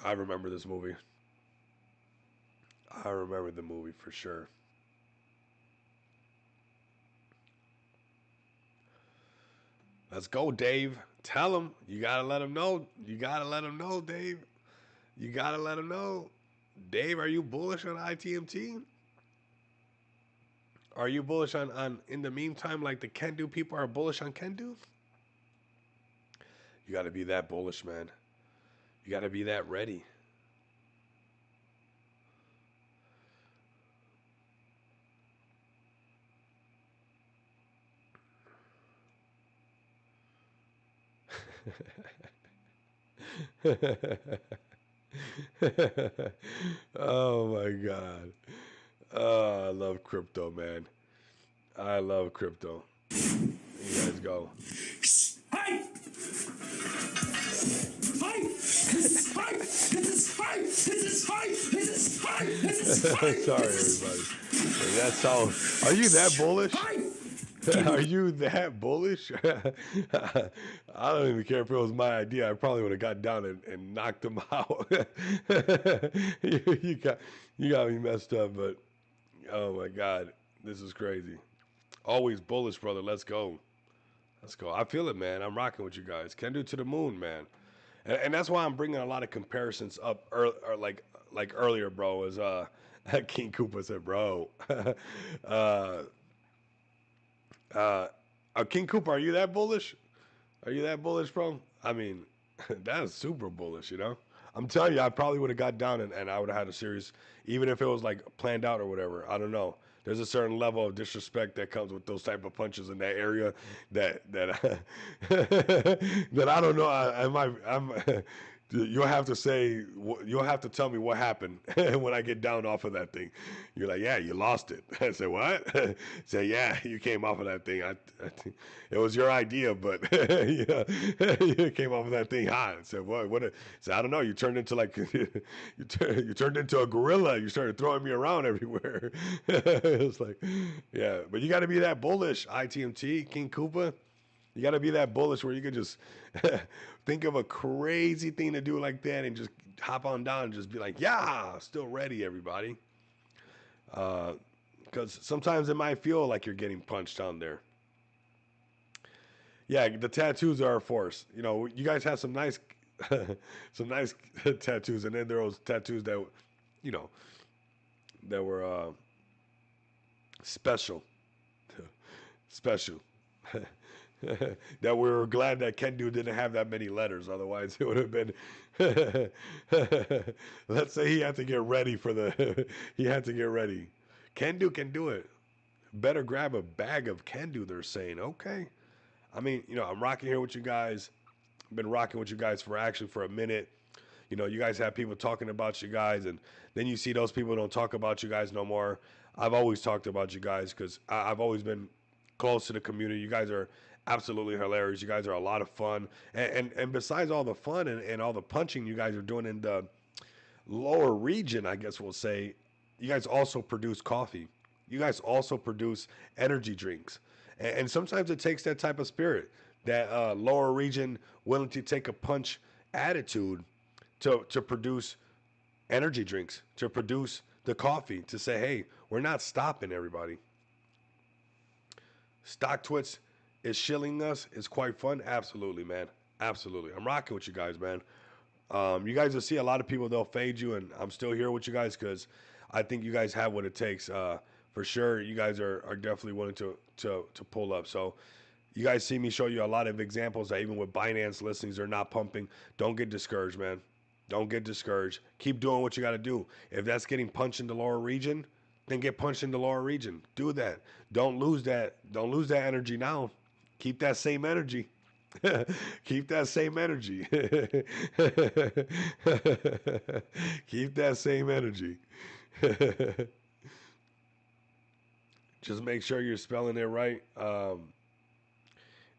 I remember this movie. I remember the movie for sure. Let's go, Dave. Tell him. You gotta let him know. You gotta let him know, Dave. You gotta let him know. Dave, are you bullish on ITMT? Are you bullish on in the meantime, like the Can Do people are bullish on Can Do? You gotta be that bullish, man. You gotta be that ready. Oh my god. Oh, I love crypto, man. I love crypto. You guys go.
Hi! Hi! This is hi! This is hi! This is hi! This is hi! This is hi!
Sorry, everybody. Hey, that's all. Are you that bullish?
Hi!
Are you that bullish? I don't even care if it was my idea. I probably would have got down and knocked him out. you got you got me messed up, but oh my god, this is crazy. Always bullish, brother. Let's go. Let's go. I feel it, man. I'm rocking with you guys. Can do to the moon, man. And that's why I'm bringing a lot of comparisons up, or like earlier, bro. Is King Koopa said, bro. uh, uh, King Koopa, are you that bullish? Are you that bullish, bro? I mean, that is super bullish, you know? I'm telling you, I probably would have got down and I would have had a series, even if it was like planned out or whatever. I don't know. There's a certain level of disrespect that comes with those type of punches in that area that that I don't know. I'm you'll have to say you'll have to tell me what happened when I get down off of that thing. You're like, yeah, you lost it. I said, what? Say, yeah, you came off of that thing. I think it was your idea, but yeah, you came off of that thing hot. I said, what? What? So I don't know. You turned into like you turned into a gorilla. You started throwing me around everywhere. It's like, yeah, but you got to be that bullish, ITMT King Koopa. You got to be that bullish where you could just think of a crazy thing to do like that and just hop on down and just be like, yeah, still ready, everybody. Because sometimes it might feel like you're getting punched on there. Yeah, the tattoos are a force. You know, you guys have some nice, some nice tattoos, and then there was tattoos that, you know, that were special, special. That we were glad that Kendu didn't have that many letters. Otherwise, it would have been. Let's say he had to get ready for the. He had to get ready. Kendu can do it. Better grab a bag of Kendu. They're saying, okay. I mean, you know, I'm rocking here with you guys. I've been rocking with you guys for actually for a minute. You know, you guys have people talking about you guys, and then you see those people don't talk about you guys no more. I've always talked about you guys because I've always been close to the community. You guys are absolutely hilarious. You guys are a lot of fun, and besides all the fun and all the punching you guys are doing in the lower region, I guess we'll say, you guys also produce coffee. You guys also produce energy drinks, and sometimes it takes that type of spirit, that lower region willing to take a punch attitude to produce energy drinks, to produce the coffee, to say, hey, we're not stopping, everybody. Stock Twits is shilling us. It's quite fun. Absolutely, man. Absolutely. I'm rocking with you guys, man. You guys will see a lot of people, they'll fade you, and I'm still here with you guys because I think you guys have what it takes. For sure, you guys are definitely willing to pull up. So you guys see me show you a lot of examples that even with Binance listings are not pumping. Don't get discouraged, man. Don't get discouraged. Keep doing what you got to do. If that's getting punched in the lower region, then get punched in the lower region. Do that. Don't lose that. Don't lose that energy now. Keep that same energy. Keep that same energy. Keep that same energy. Just make sure you're spelling it right.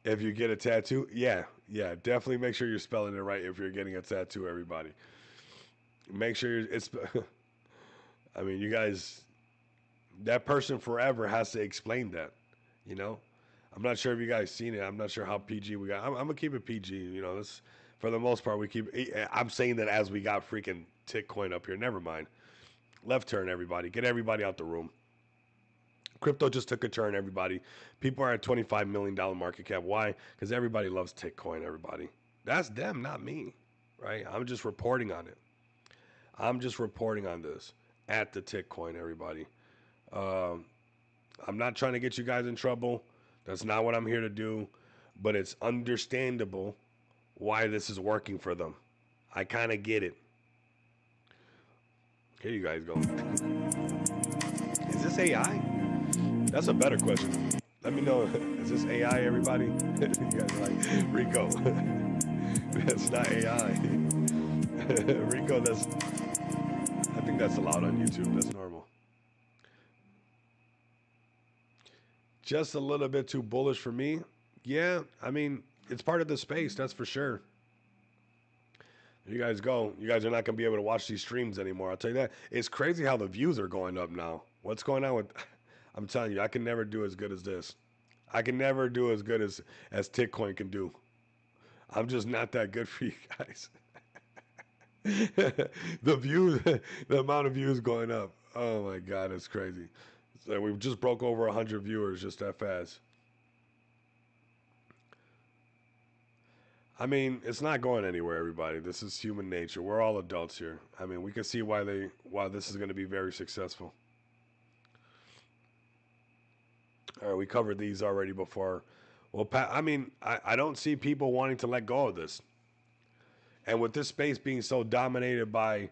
If you get a tattoo, yeah, definitely make sure you're spelling it right if you're getting a tattoo, everybody. Make sure it's. I mean, you guys, that person forever has to explain that, you know? I'm not sure if you guys seen it. I'm not sure how PG we got. I'm gonna keep it PG, you know. This For the most part, we keep. I'm saying that as we got freaking Tickcoin up here. Never mind. Left turn, everybody. Get everybody out the room. Crypto just took a turn, everybody. People are at $25 million market cap. Why? Because everybody loves Tickcoin, everybody. That's them, not me, right? I'm just reporting on it. I'm just reporting on this at the Tickcoin, everybody. Um, I'm not trying to get you guys in trouble. That's not what I'm here to do. But it's understandable why this is working for them. I kind of get it. Here you guys go. Is this AI? That's a better question. Let me know. Is this AI, everybody? You guys are like, Rico. That's not AI. Rico, I think that's allowed on YouTube. That's normal. Just a little bit too bullish for me. Yeah, I mean, it's part of the space, that's for sure. You guys go. You guys are not going to be able to watch these streams anymore. I'll tell you that. It's crazy how the views are going up now. What's going on with. I'm telling you, I can never do as good as this. I can never do as good as Tickcoin can do. I'm just not that good for you guys. The views, the amount of views going up. Oh my God, it's crazy. So we just broke over 100 viewers just that fast. I mean, it's not going anywhere, everybody. This is human nature. We're all adults here. I mean, we can see why this is going to be very successful. All right, we covered these already before. Well, I mean, I don't see people wanting to let go of this. And with this space being so dominated by,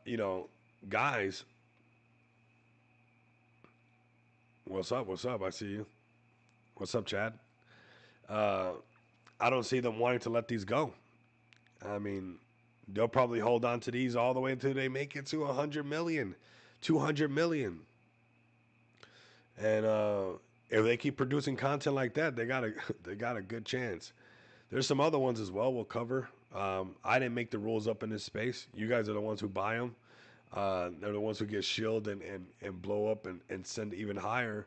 you know, guys, what's up? What's up? I see you. What's up, Chad? Uh, I don't see them wanting to let these go. I mean, they'll probably hold on to these all the way until they make it to 100 million, 200 million. And if they keep producing content like that, they got a they got a good chance. There's some other ones as well we'll cover. I didn't make the rules up in this space. You guys are the ones who buy them. They're the ones who get shilled and blow up and send even higher.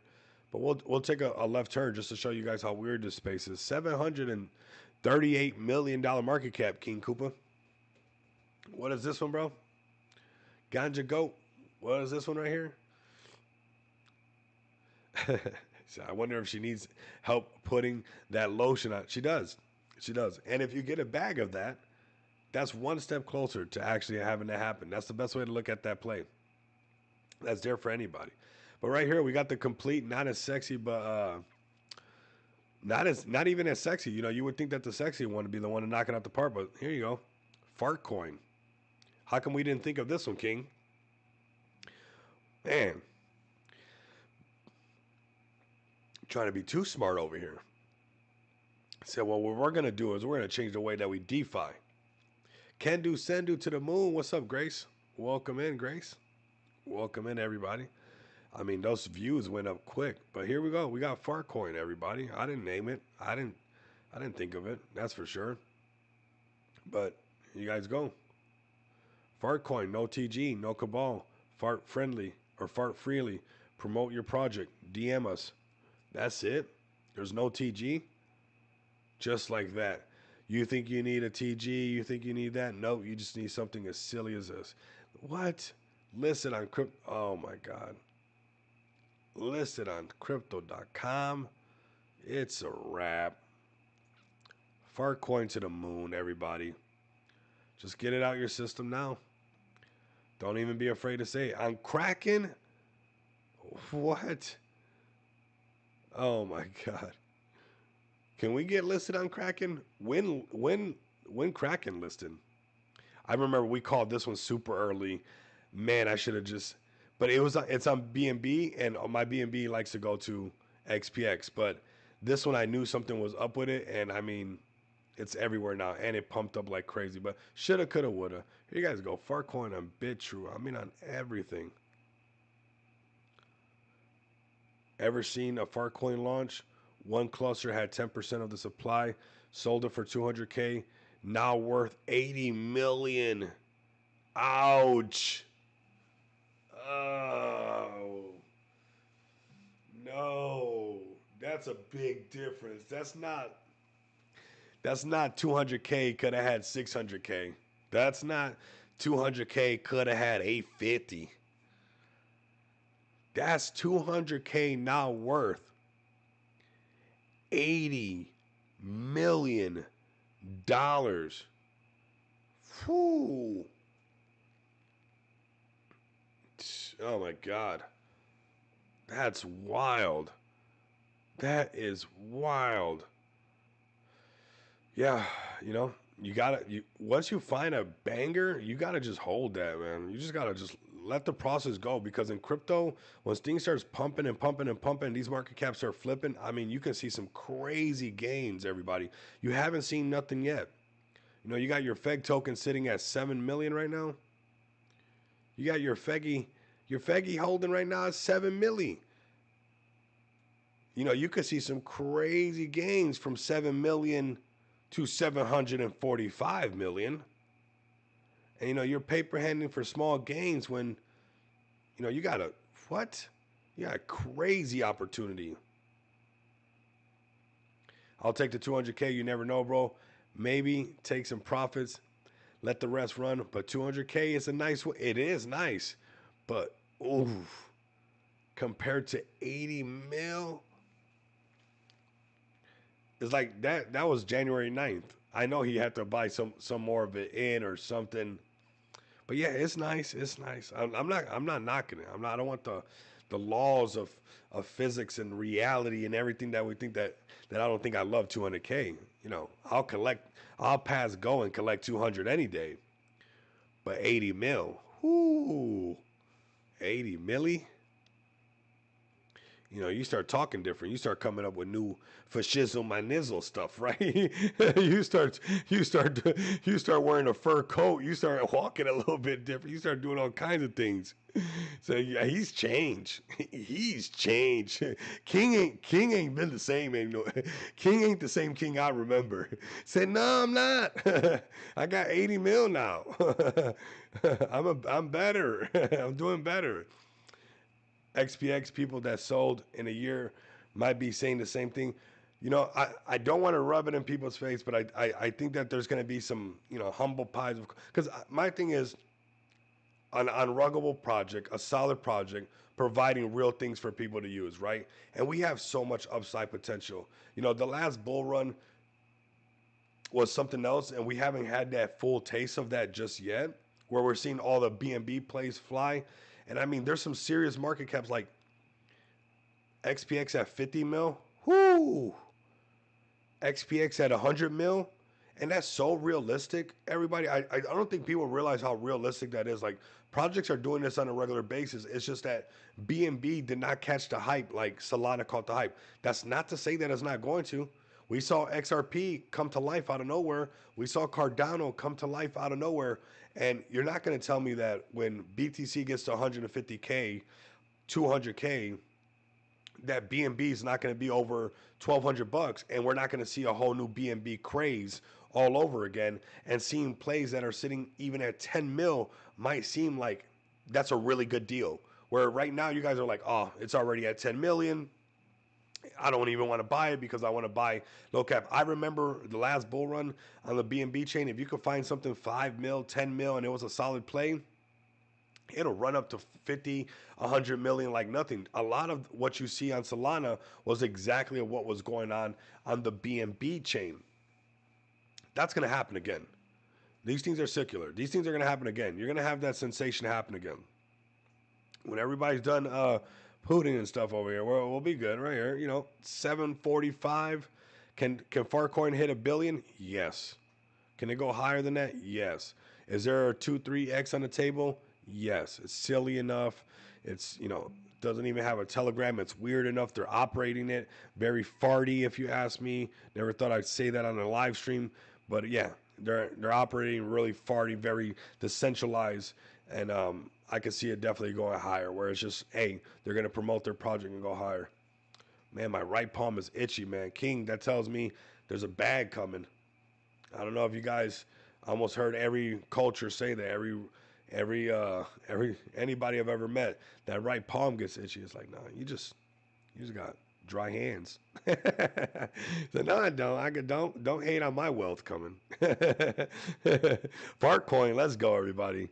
But we'll take a left turn just to show you guys how weird this space is. $738 million market cap, King Koopa. What is this one, bro? Ganja Goat. What is this one right here? So I wonder if she needs help putting that lotion on. She does. She does. And if you get a bag of that, that's one step closer to actually having that happen. That's the best way to look at that play. That's there for anybody. But right here, we got the complete, not as sexy, but not even as sexy. You know, you would think that the sexy one would be the one to knock it out the park, but here you go. Fart coin. How come we didn't think of this one, King? Man, trying to be too smart over here. Said, well, what we're gonna do is we're gonna change the way that we DeFi. Can do, send do to the moon. What's up, Grace? Welcome in, Grace. Welcome in, everybody. I mean, those views went up quick, but here we go. We got Farcoin, everybody. I didn't name it. I didn't think of it. That's for sure. But you guys go. Fartcoin, no TG, no cabal. Fart friendly or fart freely. Promote your project. DM us. That's it. There's no TG. Just like that. You think you need a TG? You think you need that? No, you just need something as silly as this. What? Listed on crypto. Oh my God. Listed on crypto.com. It's a wrap. Fartcoin to the moon, everybody. Just get it out your system now. Don't even be afraid to say it. I'm cracking. What? Oh my God. Can we get listed on Kraken? When Kraken listed? I remember we called this one super early. Man, I should have just. But it's on BNB, and my BNB likes to go to XPX. But this one, I knew something was up with it, and I mean, it's everywhere now, and it pumped up like crazy. But shoulda, coulda, woulda. Here you guys go. Farcoin on BitTrue. I mean, on everything. Ever seen a Farcoin launch? One cluster had 10% of the supply, sold it for 200K, now worth 80 million. Ouch. Oh. No. That's a big difference. That's not That's not 200K could have had 600K. That's not 200K could have had 850. That's 200K now worth $80 million. Whew. Oh my God. That's wild. That is wild. Yeah, you know, you gotta you once you find a banger, you gotta just hold that, man. You just gotta just let the process go because in crypto, once things starts pumping and pumping and pumping, these market caps start flipping. I mean, you can see some crazy gains, everybody. You haven't seen nothing yet. You know, you got your Feg token sitting at 7 million right now. You got your Feggy holding right now at 7 milli. You know, you could see some crazy gains from 7 million to 745 million. And you know, you're paper handing for small gains when, you know, you got a what? You got a crazy opportunity. I'll take the 200K. You never know, bro. Maybe take some profits, let the rest run. But 200K is a nice one. It is nice. But, oof, compared to 80 mil, it's like that was January 9th. I know he had to buy some more of it in or something. But yeah, it's nice. It's nice. I'm not knocking it. I don't want the laws of physics and reality and everything that we think that I don't think I love 200K. You know, I'll pass go and collect 200 any day. But 80 mil. Whoo. 80 milli. You know, you start talking different. You start coming up with new fascism my nizzle stuff, right? you start you start you start wearing a fur coat. You start walking a little bit different. You start doing all kinds of things. So yeah, he's changed. He's changed. King ain't been the same anymore. King ain't the same King I remember. Said no, I'm not. I got 80 mil now. I'm better. I'm doing better. XPX people that sold in a year might be saying the same thing. You know, I don't want to rub it in people's face, but I think that there's going to be some, you know, humble pies. Because my thing is, an unruggable project, a solid project, providing real things for people to use, right? And we have so much upside potential. You know, the last bull run was something else, and we haven't had that full taste of that just yet, where we're seeing all the BNB plays fly. And I mean, there's some serious market caps like XPX at 50 mil. Whoo! XPX at 100 mil. And that's so realistic. Everybody, I don't think people realize how realistic that is. Like, projects are doing this on a regular basis. It's just that BNB did not catch the hype like Solana caught the hype. That's not to say that it's not going to. We saw XRP come to life out of nowhere. We saw Cardano come to life out of nowhere. And you're not going to tell me that when BTC gets to 150K, 200K, that BNB is not going to be over 1,200 bucks, and we're not going to see a whole new BNB craze all over again. And seeing plays that are sitting even at 10 mil might seem like that's a really good deal. Where right now you guys are like, oh, it's already at 10 million. I don't even want to buy it because I want to buy low cap. I remember the last bull run on the BNB chain. If you could find something 5 mil, 10 mil, and it was a solid play, it'll run up to 50, 100 million like nothing. A lot of what you see on Solana was exactly what was going on the BNB chain. That's going to happen again. These things are circular. These things are going to happen again. You're going to have that sensation happen again. When everybody's done pooting and stuff over here, we'll be good right here. You know, 745. Can Farcoin hit 1 billion? Yes. Can it go higher than that? Yes. Is there a 2-3x on the table? Yes. It's silly enough. It's, you know, doesn't even have a telegram. It's weird enough. They're operating it. Very farty, if you ask me. Never thought I'd say that on a live stream. But yeah, they're operating really farty, very decentralized. And I can see it definitely going higher, where it's just, hey, they're going to promote their project and go higher. Man, my right palm is itchy, man. King, that tells me there's a bag coming. I don't know if you guys almost heard every culture say that. Every anybody I've ever met, that right palm gets itchy. It's like, nah, you just got dry hands. So no, I don't. Don't hate on my wealth coming. Fart coin, let's go, everybody.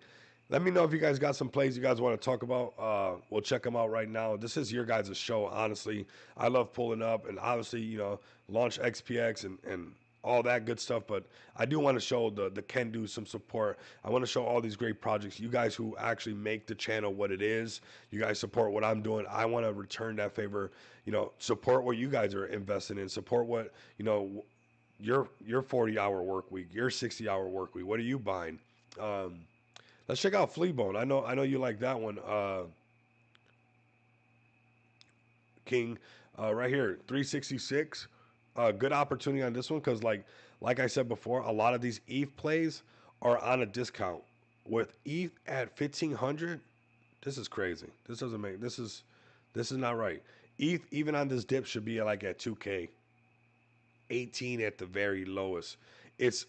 Let me know if you guys got some plays you guys want to talk about. We'll check them out right now. This is your guys' show, honestly. I love pulling up and obviously, launch XPX and all that good stuff. But I do want to show the can do some support. I want to show all these great projects. You guys who actually make the channel what it is. You guys support what I'm doing. I want to return that favor. Support what you guys are investing in. Support what your 40-hour work week, your 60-hour work week. What are you buying? Um, Let's check out Fleabone. I know you like that one, King. Right here, 366. Good opportunity on this one because, like I said before, a lot of these ETH plays are on a discount. With ETH at 1,500, this is crazy. This doesn't make this is not right. ETH even on this dip should be like at 2K, 18 at the very lowest. It's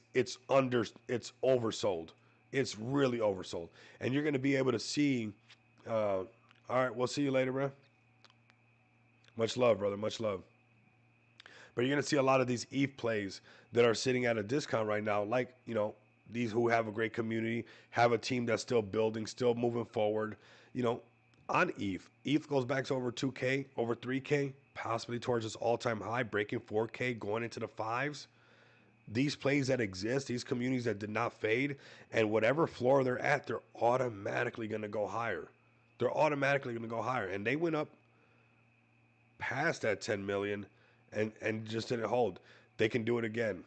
oversold. It's really oversold, and you're gonna be able to see. All right, we'll see you later, bro. Much love, brother. Much love. But you're gonna see a lot of these ETH plays that are sitting at a discount right now, like these who have a great community, have a team that's still building, still moving forward. You know, on ETH, ETH goes back to over 2K, over 3K, possibly towards its all-time high, breaking 4K, going into the fives. These plays that exist, these communities that did not fade, and whatever floor they're at, they're automatically going to go higher. They're automatically going to go higher. And they went up past that 10 million and just didn't hold. They can do it again.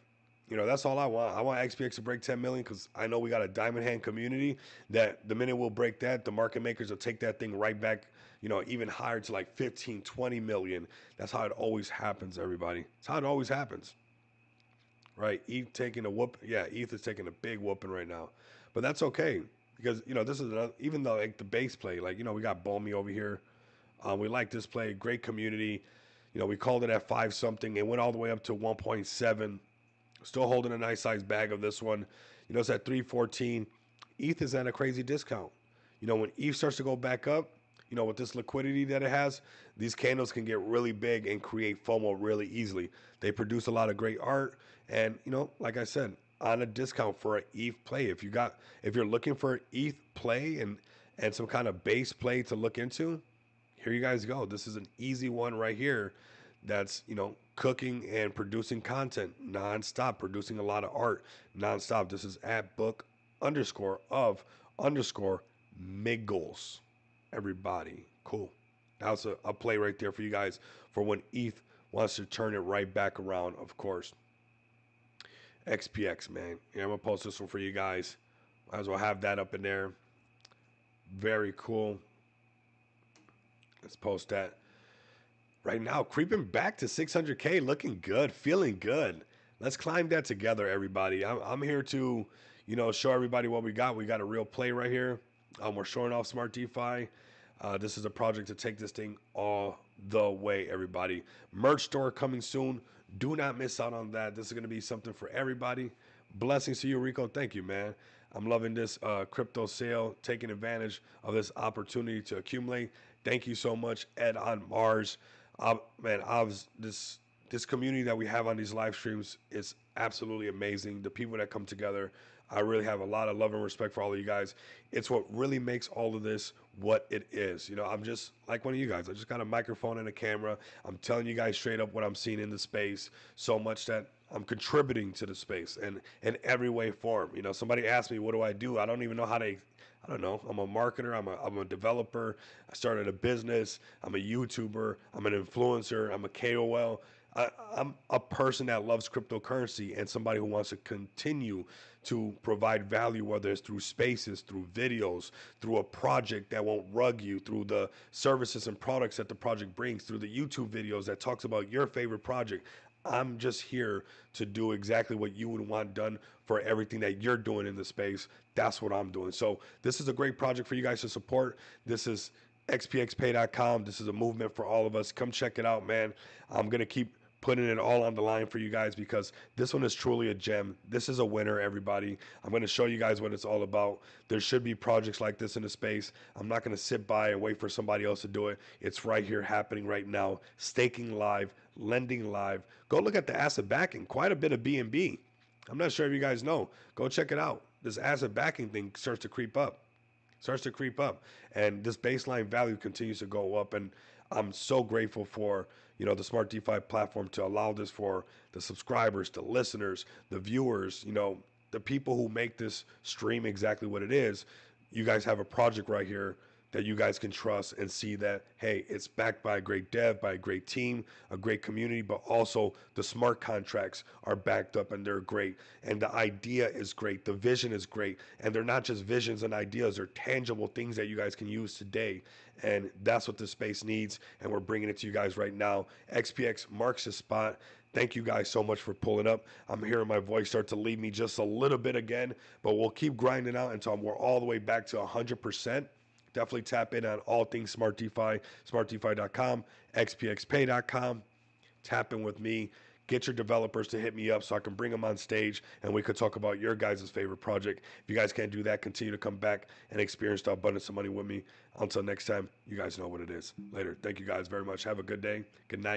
That's all I want. I want XPX to break 10 million because I know we got a diamond hand community that the minute we'll break that, the market makers will take that thing right back, even higher to like 15, 20 million. That's how it always happens, everybody. It's how it always happens. Right? ETH taking a whoop. Yeah, ETH is taking a big whooping right now. But that's okay because, this is another, even though like the base play, like, we got Bomi over here. We like this play. Great community. We called it at 5 something. It went all the way up to 1.7. Still holding a nice sized bag of this one. It's at 314. ETH is at a crazy discount. When ETH starts to go back up, with this liquidity that it has, these candles can get really big and create FOMO really easily. They produce a lot of great art. And, like I said, on a discount for an ETH play. If you're looking for an ETH play and some kind of base play to look into, here you guys go. This is an easy one right here that's, cooking and producing content nonstop, producing a lot of art nonstop. This is at book underscore of underscore Miggles. Everybody. Cool. That's a play right there for you guys for when ETH wants to turn it right back around, of course. XPX, man. Yeah, I'm going to post this one for you guys. Might as well have that up in there. Very cool. Let's post that. Right now, creeping back to 600K, looking good, feeling good. Let's climb that together, everybody. I'm here to, show everybody what we got. We got a real play right here. We're showing off Smart DeFi. This is a project to take this thing all the way, everybody. Merch store coming soon. Do not miss out on that. This is going to be something for everybody. Blessings to you, Rico. Thank you, man. I'm loving this crypto sale, taking advantage of this opportunity to accumulate. Thank you so much, Ed on Mars. Man, this community that we have on these live streams is absolutely amazing. The people that come together, I really have a lot of love and respect for all of you guys. It's what really makes all of this what it is. I'm just like one of you guys. I just got a microphone and a camera. I'm telling you guys straight up what I'm seeing in the space, so much that I'm contributing to the space and in every way form. Somebody asked me, what do I do? I don't even know how to. I don't know. I'm a marketer. I'm a developer. I started a business. I'm a YouTuber. I'm an influencer. I'm a KOL. I'm a person that loves cryptocurrency and somebody who wants to continue to provide value, whether it's through spaces, through videos, through a project that won't rug you, through the services and products that the project brings, through the YouTube videos that talks about your favorite project. I'm just here to do exactly what you would want done for everything that you're doing in the space. That's what I'm doing. So this is a great project for you guys to support. This is xpxpay.com. This is a movement for all of us. Come check it out, man. I'm going to keep putting it all on the line for you guys because this one is truly a gem. This is a winner, everybody. I'm going to show you guys what it's all about. There should be projects like this in the space. I'm not going to sit by and wait for somebody else to do it. It's right here happening right now. Staking live, lending live. Go look at the asset backing. Quite a bit of B&B. I'm not sure if you guys know. Go check it out. This asset backing thing starts to creep up. And this baseline value continues to go up. And I'm so grateful for the Smart DeFi platform to allow this for the subscribers, the listeners, the viewers, the people who make this stream exactly what it is. You guys have a project right here that you guys can trust and see that, hey, it's backed by a great dev, by a great team, a great community, but also the smart contracts are backed up and they're great. And the idea is great. The vision is great. And they're not just visions and ideas, they're tangible things that you guys can use today. And that's what this space needs. And we're bringing it to you guys right now. XPX marks the spot. Thank you guys so much for pulling up. I'm hearing my voice start to leave me just a little bit again, but we'll keep grinding out until we're all the way back to 100%. Definitely tap in on all things Smart DeFi, smartdefi.com, xpxpay.com. Tap in with me. Get your developers to hit me up so I can bring them on stage and we could talk about your guys' favorite project. If you guys can't do that, continue to come back and experience the abundance of money with me. Until next time, you guys know what it is. Later. Thank you guys very much. Have a good day. Good night.